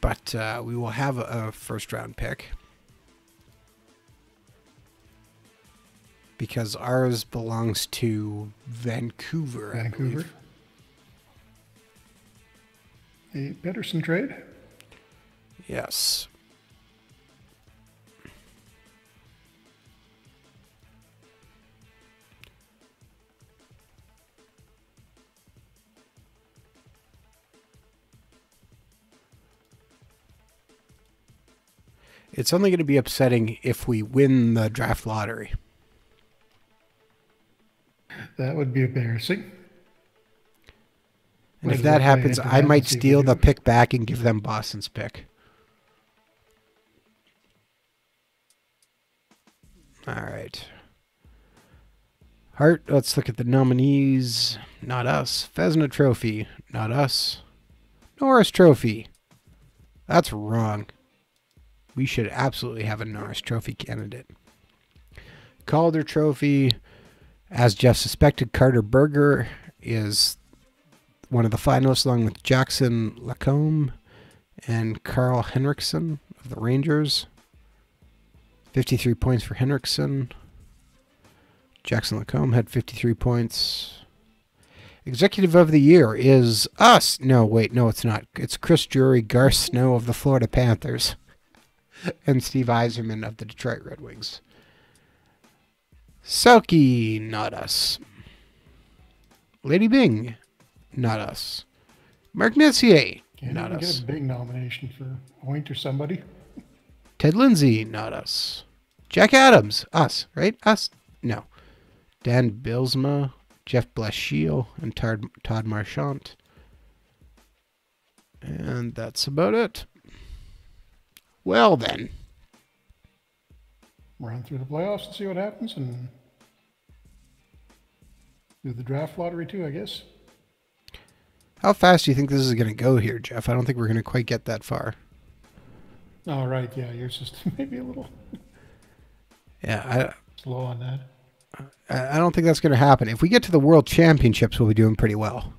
But we will have a first-round pick. Because ours belongs to Vancouver. Vancouver. A Pedersen trade? Yes. It's only going to be upsetting if we win the draft lottery. That would be embarrassing. And if that happens, I might steal the pick back and give them Boston's pick. All right. Hart, let's look at the nominees. Not us. Vezina Trophy. Not us. Norris Trophy. That's wrong. We should absolutely have a Norris Trophy candidate. Calder Trophy. As Jeff suspected, Carter Berger is one of the finalists, along with Jackson Lacombe and Carl Henriksen of the Rangers. 53 points for Henriksen. Jackson Lacombe had 53 points. Executive of the Year is us. No, wait, no, it's not. It's Chris Drury, Garth Snow of the Florida Panthers, and Steve Yzerman of the Detroit Red Wings. Selke, not us. Lady Bing, not us. Mark Messier, not us. Get a big nomination for Hoyt or somebody. Ted Lindsay, not us. Jack Adams, us, right? Us? No. Dan Bilsma, Jeff Blashiel, and Todd Marchant. And that's about it. Well then. Run through the playoffs and see what happens, and do the draft lottery too, I guess. How fast do you think this is going to go here, Jeff? I don't think we're going to quite get that far. All right, yeah, yours is maybe a little slow on that. I don't think that's going to happen. If we get to the World Championships, we'll be doing pretty well.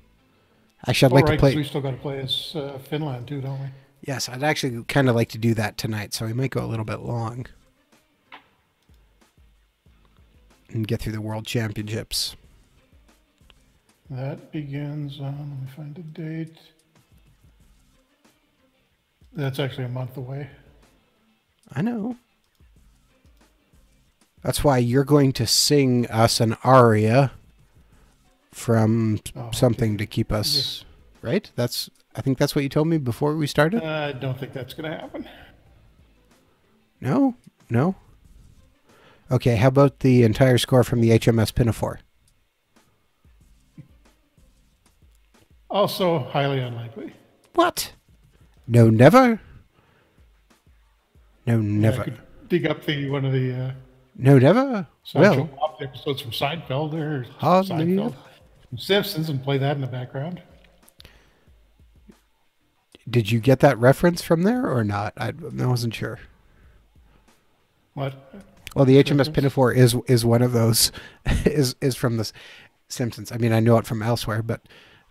Actually, I'd like to play. We still got to play as Finland too, don't we? Yes, I'd actually kind of like to do that tonight, so we might go a little bit long and get through the World Championships. That begins on, let me find a date. That's actually a month away. I know. That's why you're going to sing us an aria from something to keep us, right? I think that's what you told me before we started. I don't think that's going to happen. No? No? Okay, how about the entire score from the HMS Pinafore? Also highly unlikely. What? No, never? No, never. I could dig up one of the no, never? Well, episodes from Seinfeld or Seinfeld from Simpsons and play that in the background. Did you get that reference from there or not? I wasn't sure. What? Well, the HMS Reference? Pinafore is one of those is from the Simpsons. I mean, I know it from elsewhere, but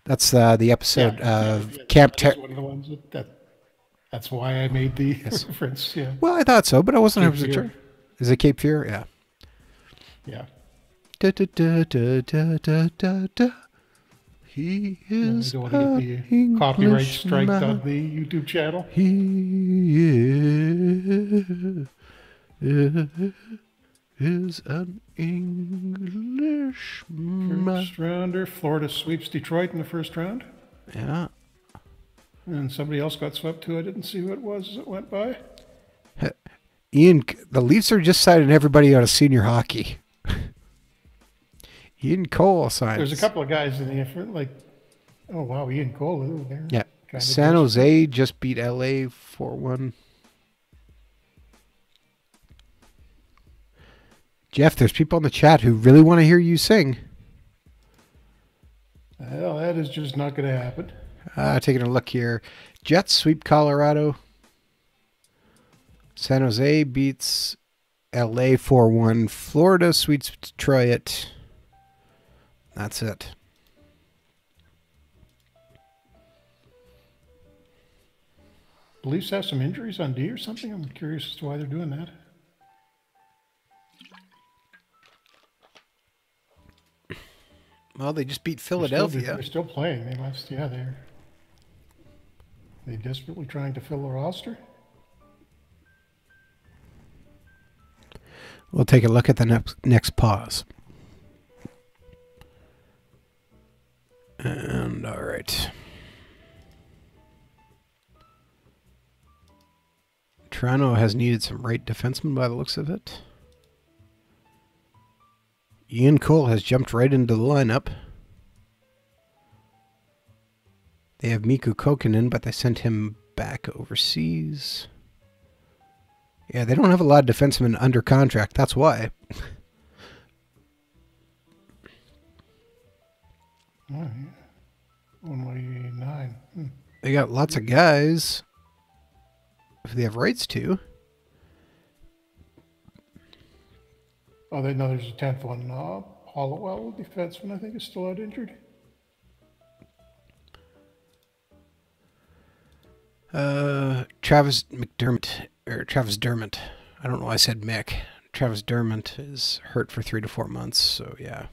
that's the episode of Camp That is Ter. one of the ones that's why I made the Yes. reference. Yeah. Well, I thought so, but I wasn't Cape 100% Fear. sure. Is it Cape Fear? Yeah. Yeah. Da, da, da, da, da, da, da, da. He Yeah, I is don't want to get the an copyright striked on Englishman. the YouTube channel. He is an Englishman. First rounder, Florida sweeps Detroit in the first round. Yeah. And somebody else got swept too. I didn't see who it was as it went by. Ian, the Leafs are just signing everybody out of senior hockey. Ian Cole signs. There's a couple of guys in the like, oh wow, Ian Cole. There. Yeah. Kinda San desperate. Jose just beat LA 4-1. Jeff, there's people in the chat who really want to hear you sing. Well, that is just not going to happen. Taking a look here. Jets sweep Colorado. San Jose beats LA 4-1. Florida sweeps Detroit. That's it. The Leafs have some injuries on D or something. I'm curious as to why they're doing that. Well, they just beat They're Philadelphia. still playing. They must. Yeah, they desperately trying to fill the roster. We'll take a look at the next pause. And all right. Toronto has needed some right defensemen by the looks of it. Ian Cole has jumped right into the lineup. They have Mikko Kokkonen, but they sent him back overseas. Yeah, they don't have a lot of defensemen under contract. That's why. Oh, yeah. Only 9. They got lots of guys if they have rights to. Oh, they know there's a 10th one. Hollowell, defenseman, I think, is still out injured. Travis McDermott, or Travis Dermott. I don't know why I said Mick. Travis Dermott is hurt for 3 to 4 months, so yeah.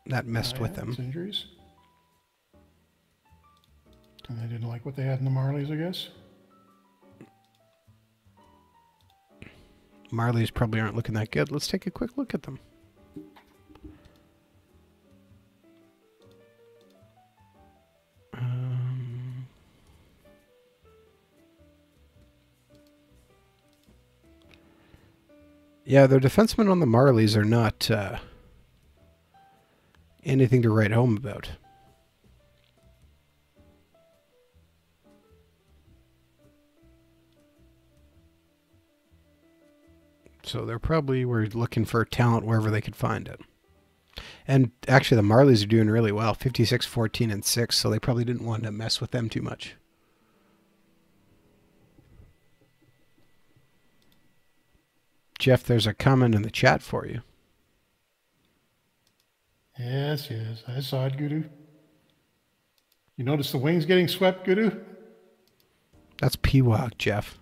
That messed with them. It's injuries. And they didn't like what they had in the Marlies, I guess. Marlies probably aren't looking that good. Let's take a quick look at them. Yeah, their defensemen on the Marlies are not anything to write home about. So they're probably were looking for talent wherever they could find it. And actually, the Marlies are doing really well, 56, 14, and 6, so they probably didn't want to mess with them too much. Jeff, there's a comment in the chat for you. Yes, I saw it, Guru. You notice the wings getting swept, Guru? That's Peacock, Jeff.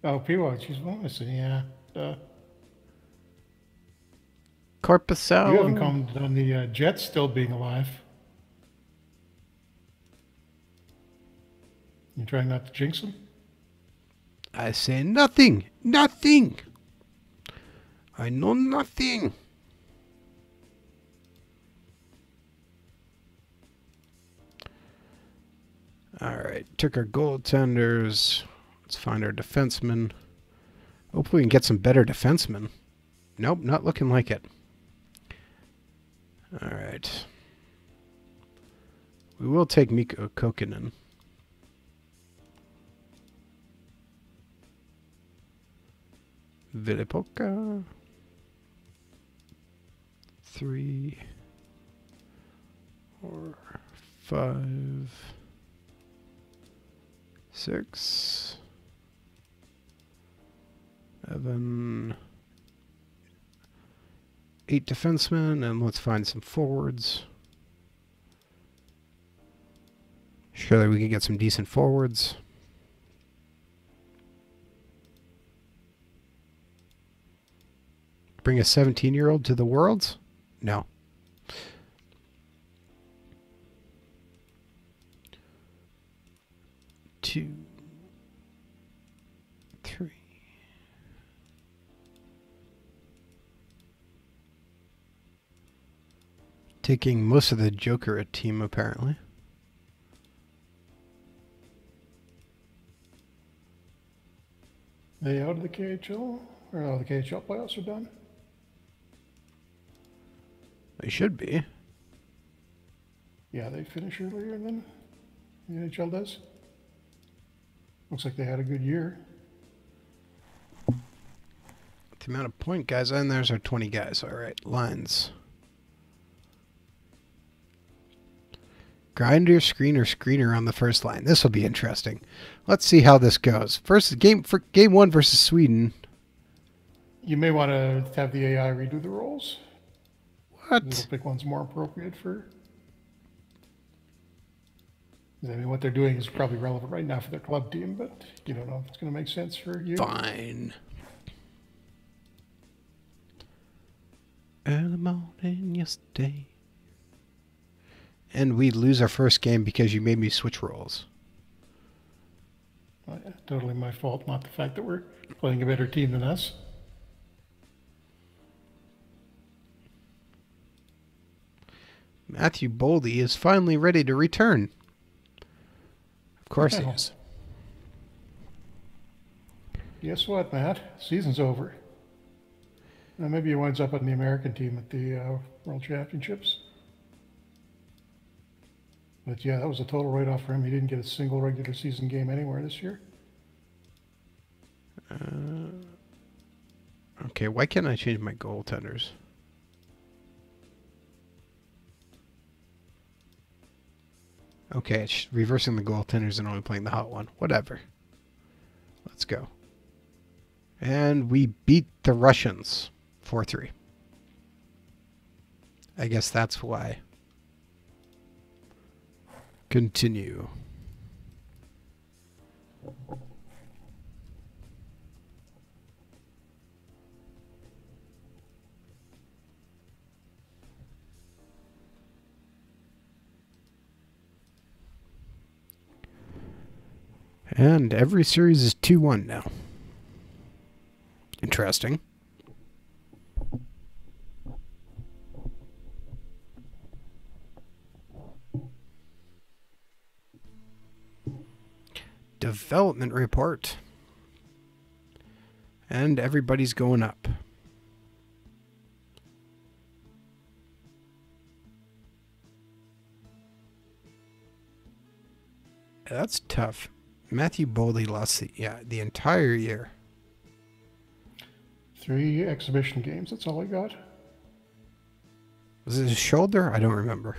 Oh, Peacock, she's missing, yeah. Corpusalo. You haven't commented on the Jets still being alive. You trying not to jinx them? I say nothing. Nothing. I know nothing. All right. Took our goaltenders. Let's find our defensemen. Hopefully we can get some better defensemen. Nope, not looking like it. All right. We will take Mikko Kokkonen. Vilipoka. 3, 4, 5. 6, 7, 8 defensemen, and let's find some forwards. Surely we can get some decent forwards. Bring a 17-year-old to the Worlds? No. Two, 3. Taking most of the Joker team, apparently. They out of the KHL? Or no, the KHL playoffs are done? They should be. Yeah, they finish earlier than the NHL does. Looks like they had a good year. The amount of point guys, and there's our 20 guys. All right, lines. Grinder, screener, screener on the first line. This will be interesting. Let's see how this goes. First game for game 1 versus Sweden. You may want to have the AI redo the roles. What? It'll pick one's more appropriate for. I mean, what they're doing is probably relevant right now for their club team, but you don't know if it's going to make sense for you. Fine. Early morning yesterday. And we lose our first game because you made me switch roles. Oh, yeah, totally my fault, not the fact that we're playing a better team than us. Matthew Boldy is finally ready to return. Of course he is. Guess what, Matt? Season's over. Now maybe he winds up on the American team at the World Championships. But yeah, that was a total write-off for him. He didn't get a single regular season game anywhere this year. Okay, why can't I change my goaltenders? Okay, it's reversing the goaltenders and only playing the hot one. Whatever. Let's go. And we beat the Russians 4-3. I guess that's why. Continue. And every series is 2-1 now. Interesting. Development report. And everybody's going up. That's tough. Matthew Boldy lost the entire year. 3 exhibition games, that's all he got. Was it his shoulder? I don't remember.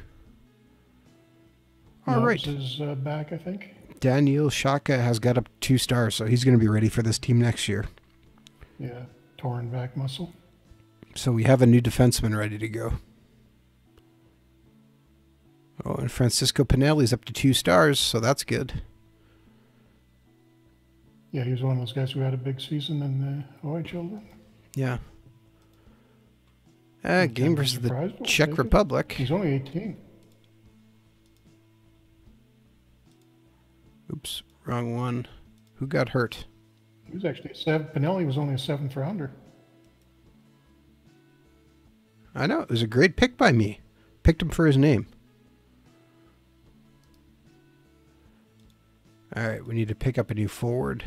All right. It was his back, I think. Daniel Shaka has got up 2 stars, so he's going to be ready for this team next year. Yeah, torn back muscle. So we have a new defenseman ready to go. Oh, and Francisco Pinelli's up to 2 stars, so that's good. Yeah, he was one of those guys who had a big season in the OHL. Yeah. Game versus the Czech Republic. He's only 18. Oops, wrong one. Who got hurt? He was actually Pinelli was only a 7th rounder. I know. It was a great pick by me. Picked him for his name. All right, we need to pick up a new forward.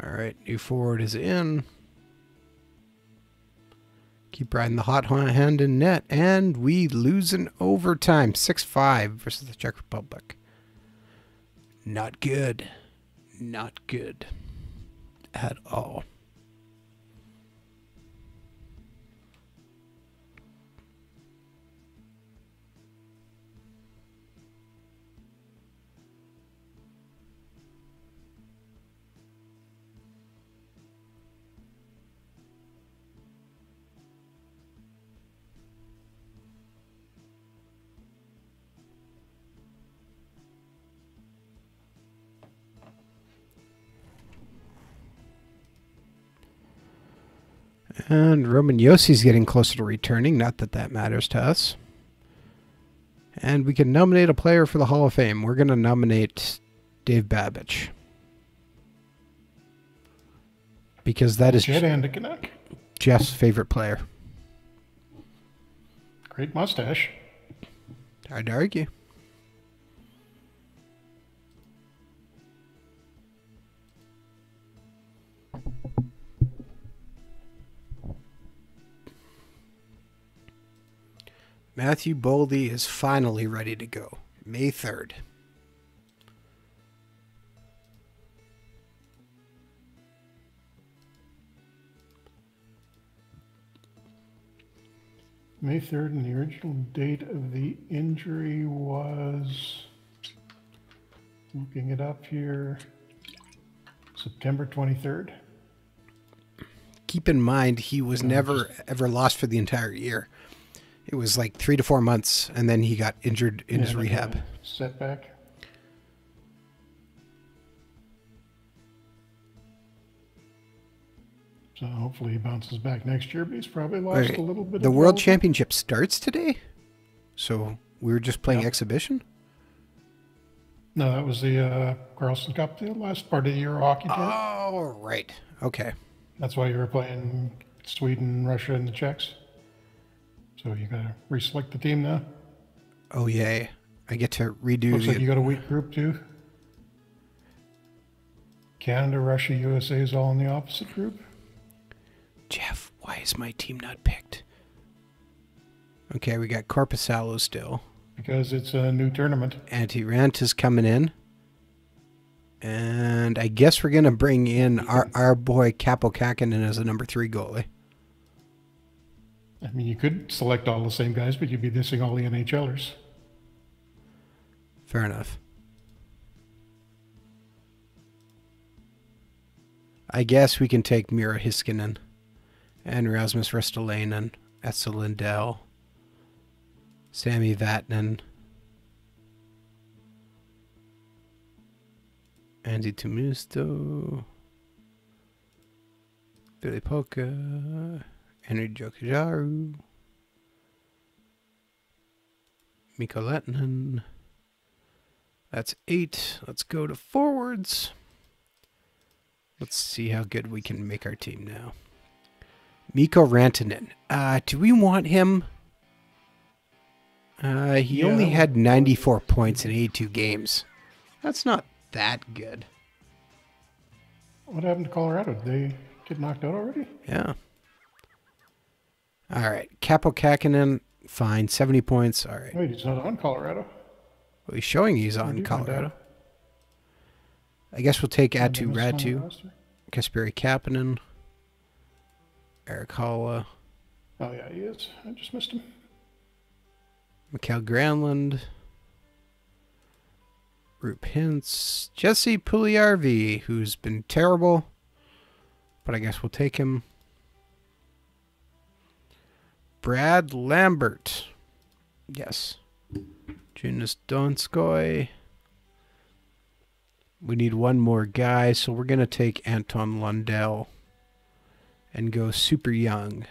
All right, new forward is in. Keep riding the hot hand in net. And we lose in overtime. 6-5 versus the Czech Republic. Not good. Not good. At all. And Roman Yossi's getting closer to returning. Not that that matters to us. And we can nominate a player for the Hall of Fame. We're going to nominate Dave Babbage. Because that is Jeff's favorite player. Great mustache. Hard to argue. Matthew Boldy is finally ready to go. May 3rd. May 3rd, and the original date of the injury was, looking it up here, September 23rd. Keep in mind, he was never ever lost for the entire year. It was like 3 to 4 months, and then he got injured in his rehab. Setback. So hopefully he bounces back next year, but he's probably lost a little bit. The World Championship starts today? So we were just playing exhibition? No, that was the Carlson Cup, the last part of the Euro hockey tour. Oh, right. Okay. That's why you were playing Sweden, Russia, and the Czechs. So you got to reselect the team now. Oh, yay. I get to redo Looks like you got a weak group, too. Canada, Russia, USA is all in the opposite group. Jeff, why is my team not picked? Okay, we got Korpisalo still. Because it's a new tournament. Antti Rant is coming in. And I guess we're going to bring in our boy Capo Kakinen as a number 3 goalie. I mean, you could select all the same guys, but you'd be missing all the NHLers. Fair enough. I guess we can take Mira Hiskinen and Rasmus Ristolainen, Essa Lindell, Sami Vatanen, Andy Tumusto, Billy Polka, Henry Jokijaru, Mikko Lehtinen. That's 8. Let's go to forwards. Let's see how good we can make our team now. Mikko Rantanen. Do we want him? He only had 94 points in 82 games. That's not that good. What happened to Colorado? Did they get knocked out already? Yeah. All right. Capo Kakinen, fine. 70 points. All right. Wait, he's not on Colorado. Well, he's showing he's on Colorado. I guess we'll take Atu Ratu, Kasperi Kapanen, Eric Holla. Oh, yeah, he is. I just missed him. Mikael Granlund, Roop Hintz, Jesse Puljujärvi, who's been terrible, but I guess we'll take him. Brad Lambert. Yes. Jonas Donskoy. We need one more guy, so we're going to take Anton Lundell and go super young.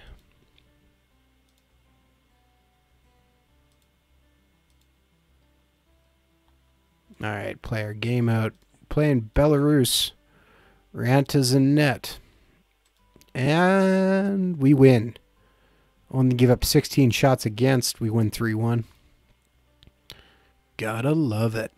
All right, play our game out. Playing Belarus. Ranta's in net. And we win. Only give up 16 shots against. We win 3-1. Gotta love it.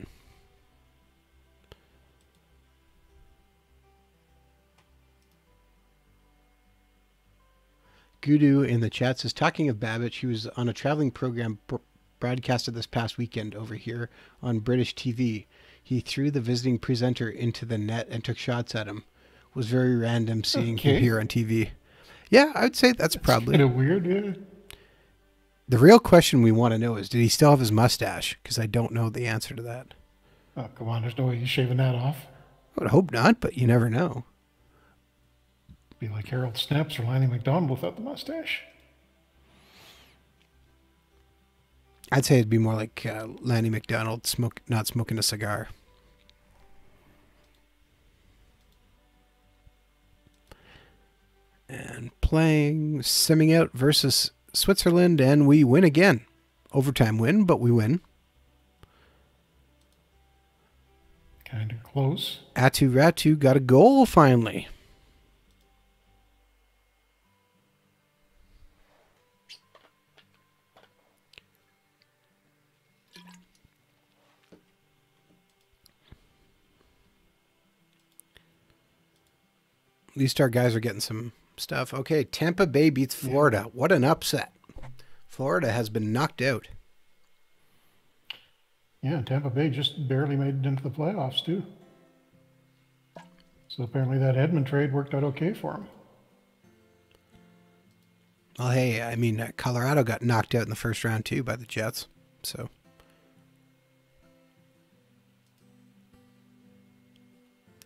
Gudu in the chat says, talking of Babbage, he was on a traveling program broadcasted this past weekend over here on British TV. He threw the visiting presenter into the net and took shots at him. It was very random seeing him here on TV. Yeah, I would say that's probably kind of weird. Yeah. The real question we want to know is, did he still have his mustache? Because I don't know the answer to that. Oh, come on. There's no way he's shaving that off. I would hope not, but you never know. Be like Harold Snapps or Lanny McDonald without the mustache. I'd say it'd be more like Lanny McDonald not smoking a cigar. And playing Simming Out versus Switzerland, and we win again. Overtime win, but we win. Kind of close. Atu Ratu got a goal finally. At least our guys are getting some stuff. Okay, Tampa Bay beats Florida. What an upset. Florida has been knocked out. Yeah, Tampa Bay just barely made it into the playoffs, too. So apparently that Edmund trade worked out okay for him. Well, hey, I mean, Colorado got knocked out in the first round, too, by the Jets. So.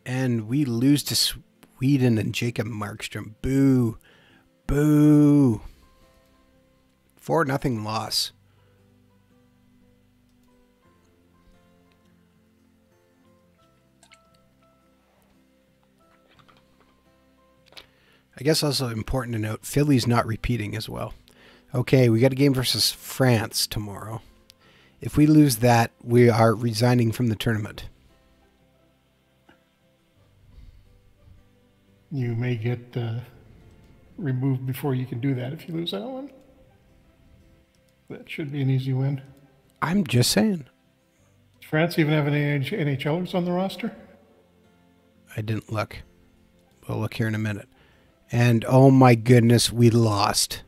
And we lose to Sweden and Jacob Markstrom. Boo. Boo. 4-0 loss. I guess also important to note, Philly's not repeating as well. Okay, we got a game versus France tomorrow. If we lose that, we are resigning from the tournament. You may get removed before you can do that if you lose that one. That should be an easy win. I'm just saying. Does France even have any NHLers on the roster? I didn't look. We'll look here in a minute. And oh my goodness, we lost.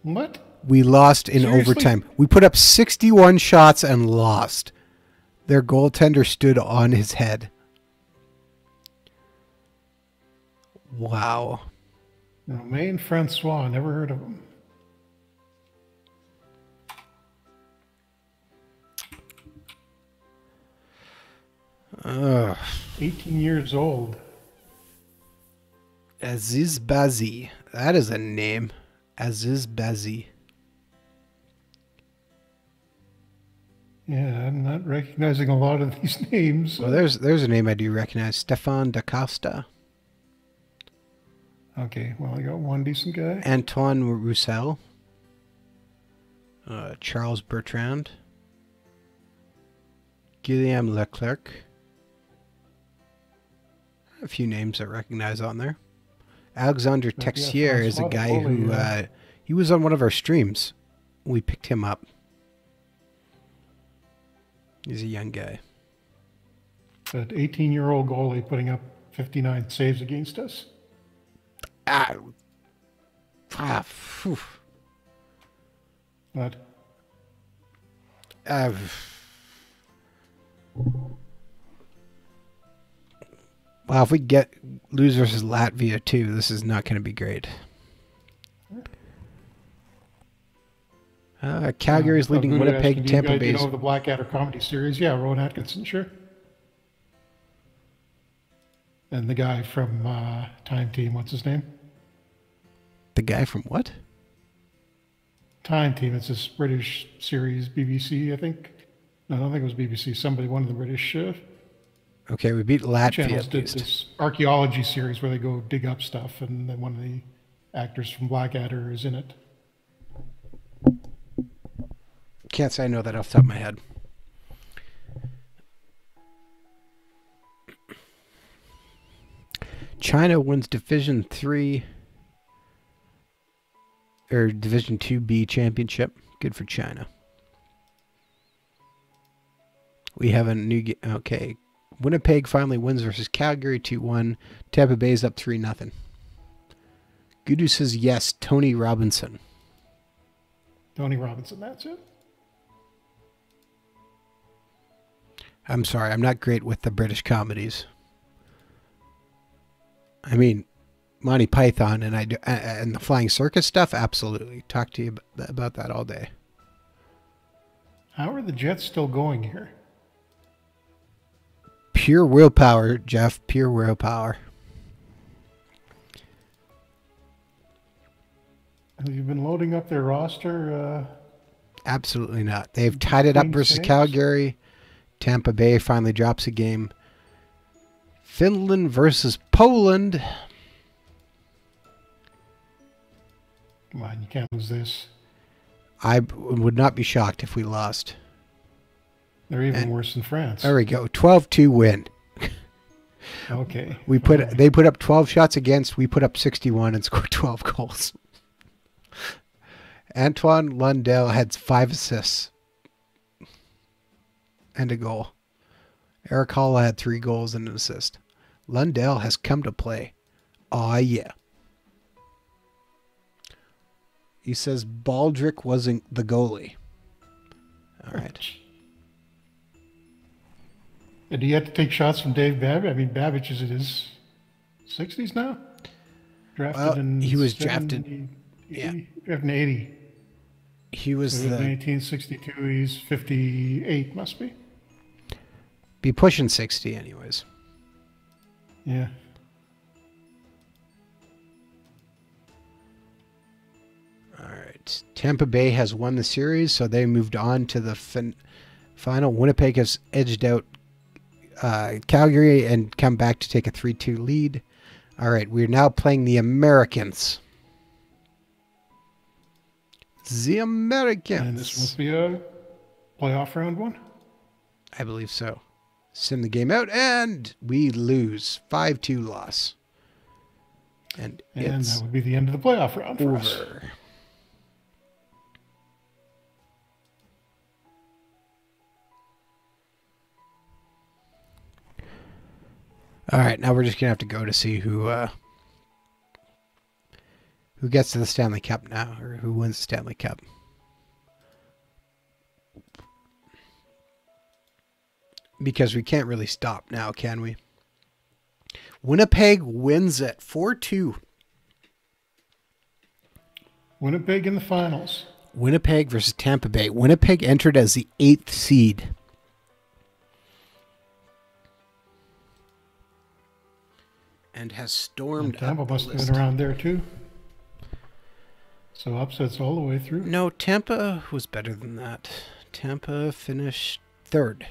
What? We lost in overtime. We put up 61 shots and lost. Their goaltender stood on his head. Wow. Romain Francois, never heard of him. Ugh. 18 years old. Aziz Bazi. That is a name. Aziz Bazi. Yeah, I'm not recognizing a lot of these names. Well, there's a name I do recognize. Stefan Da Costa. Okay, well, I got one decent guy. Antoine Roussel. Charles Bertrand. Guillaume Leclerc. A few names I recognize on there. Alexander Texier is a guy who he was on one of our streams. We picked him up. He's a young guy. That 18-year-old goalie putting up 59 saves against us. What? Wow, if we lose versus Latvia too, this is not going to be great. Calgary's leading Winnipeg, Tampa Bay. You know the Blackadder comedy series? Yeah, Rowan Atkinson, sure. And the guy from Time Team, what's his name? The guy from what? Time Team. It's this British series, BBC, I think. No, I don't think it was BBC. Somebody, one of the British okay, we beat Latvia channels at did least. this archaeology series where they go dig up stuff, and then one of the actors from Blackadder is in it. Can't say I know that off the top of my head. China wins Division 3 or Division 2B championship. Good for China. We have a new okay. Winnipeg finally wins versus Calgary 2-1. Tampa Bay's up 3-0. Gudu says yes, Tony Robinson. Tony Robinson, that's it. I'm sorry, I'm not great with the British comedies. I mean, Monty Python and the Flying Circus stuff, absolutely. Talk to you about that all day. How are the Jets still going here? Pure willpower, Jeff. Pure willpower. Have you been loading up their roster? Absolutely not. They've tied it up versus Calgary. Tampa Bay finally drops a game. Finland versus Poland. Come on, you can't lose this. I would not be shocked if we lost. They're even worse than France. There we go. 12-2 win. Okay. They put up 12 shots against. We put up 61 and scored 12 goals. Antoine Lundell had 5 assists and a goal. Eric Hall had 3 goals and an assist. Lundell has come to play. Aw, yeah. He says Baldrick wasn't the goalie. All right. And he had to take shots from Dave Babbage. I mean, Babbage is in his 60s now? He was drafted. Drafted in 80. He was so 1962. He's 58, must be. Be pushing 60 anyways. Yeah. All right. Tampa Bay has won the series, so they moved on to the final. Winnipeg has edged out Calgary and come back to take a 3-2 lead. All right, we're now playing the Americans. The Americans. And this must be a playoff round one? I believe so. Sim the game out, and we lose. 5-2 loss. And it's that would be the end of the playoff round for us. over. All right, now we're just going to have to go to see who gets to the Stanley Cup now, or who wins the Stanley Cup. Because we can't really stop now, can we? Winnipeg wins it 4-2. Winnipeg in the finals. Winnipeg versus Tampa Bay. Winnipeg entered as the 8th seed. And has stormed Tampa up the must have list. been around there too. So upsets all the way through. No, Tampa was better than that. Tampa finished 3rd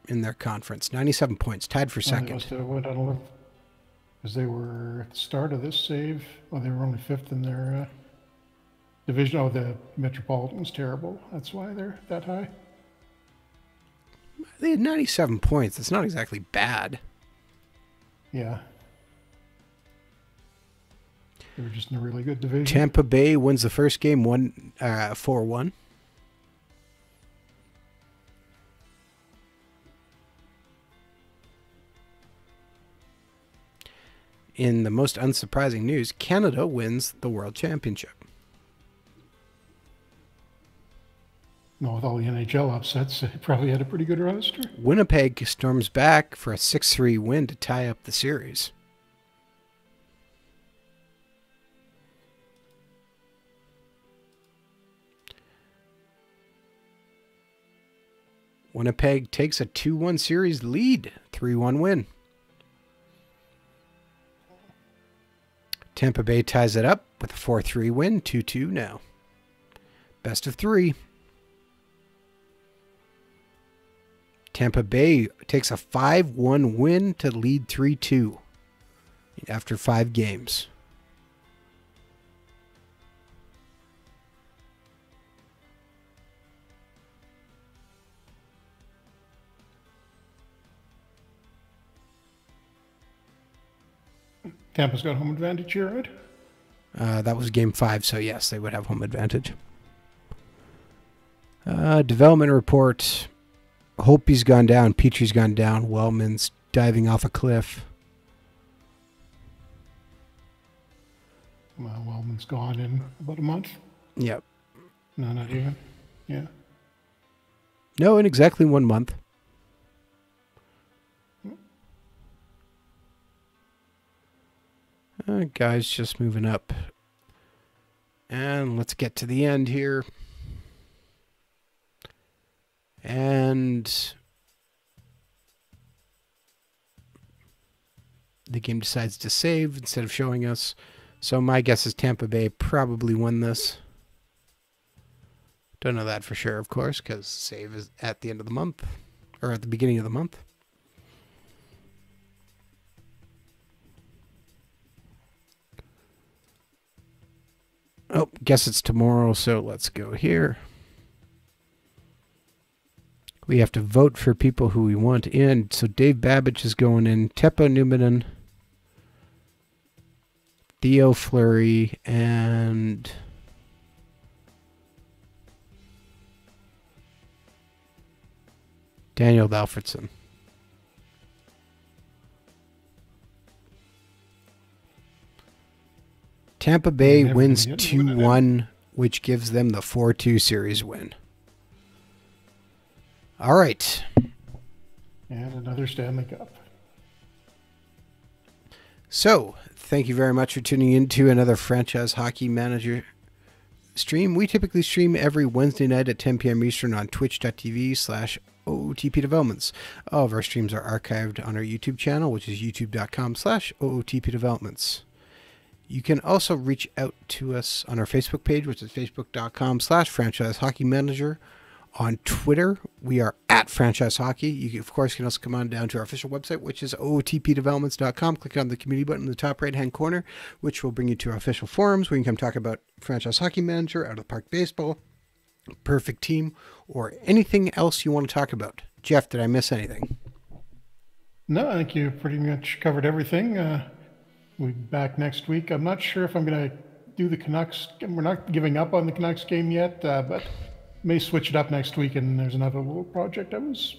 in their conference. 97 points, tied for 2nd. They must have went on a look. Because they were at the start of this save. Well, they were only 5th in their division. Oh, the Metropolitan's terrible. That's why they're that high. They had 97 points. It's not exactly bad. Yeah. They were just in a really good division. Tampa Bay wins the first game 4-1. In the most unsurprising news, Canada wins the World Championship. No, with all the NHL upsets, they probably had a pretty good roster. Winnipeg storms back for a 6-3 win to tie up the series. Winnipeg takes a 2-1 series lead, 3-1 win. Tampa Bay ties it up with a 4-3 win, 2-2 now. Best of 3. Tampa Bay takes a 5-1 win to lead 3-2 after 5 games. Tampa's got home advantage here, right? That was game 5, so yes, they would have home advantage. Development report. Holtby's gone down. Petrie's gone down. Wellman's diving off a cliff. Wellman's gone in about a month. Yep. No, not even. Yeah. No, in exactly 1 month. Guys, just moving up. And let's get to the end here. And the game decides to save instead of showing us. So my guess is Tampa Bay probably won this. Don't know that for sure, of course, because save is at the end of the month. Or at the beginning of the month. Oh, guess it's tomorrow, so let's go here. We have to vote for people who we want in. So Dave Babbage is going in. Teppo Numminen, Theo Fleury, and Daniel Alfredson. Tampa Bay wins 2-1, which gives them the 4-2 series win. All right. And another Stanley Cup. So, thank you very much for tuning in to another Franchise Hockey Manager stream. We typically stream every Wednesday night at 10 p.m. Eastern on twitch.tv/OOTP Developments. All of our streams are archived on our YouTube channel, which is youtube.com/OOTP Developments. You can also reach out to us on our Facebook page, which is facebook.com/Franchise Hockey Manager. On Twitter, we are at Franchise Hockey. You, of course, can also come on down to our official website, which is ootpdevelopments.com. Click on the community button in the top right-hand corner, which will bring you to our official forums where you can come talk about Franchise Hockey Manager, Out of the Park Baseball, Perfect Team, or anything else you want to talk about. Jeff, did I miss anything? No, I think you pretty much covered everything. We'll be back next week. I'm not sure if I'm going to do the Canucks. We're not giving up on the Canucks game yet, but may switch it up next week. And there's another little project I was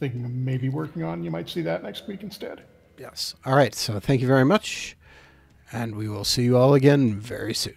thinking of maybe working on. You might see that next week instead. Yes. All right. So thank you very much. And we will see you all again very soon.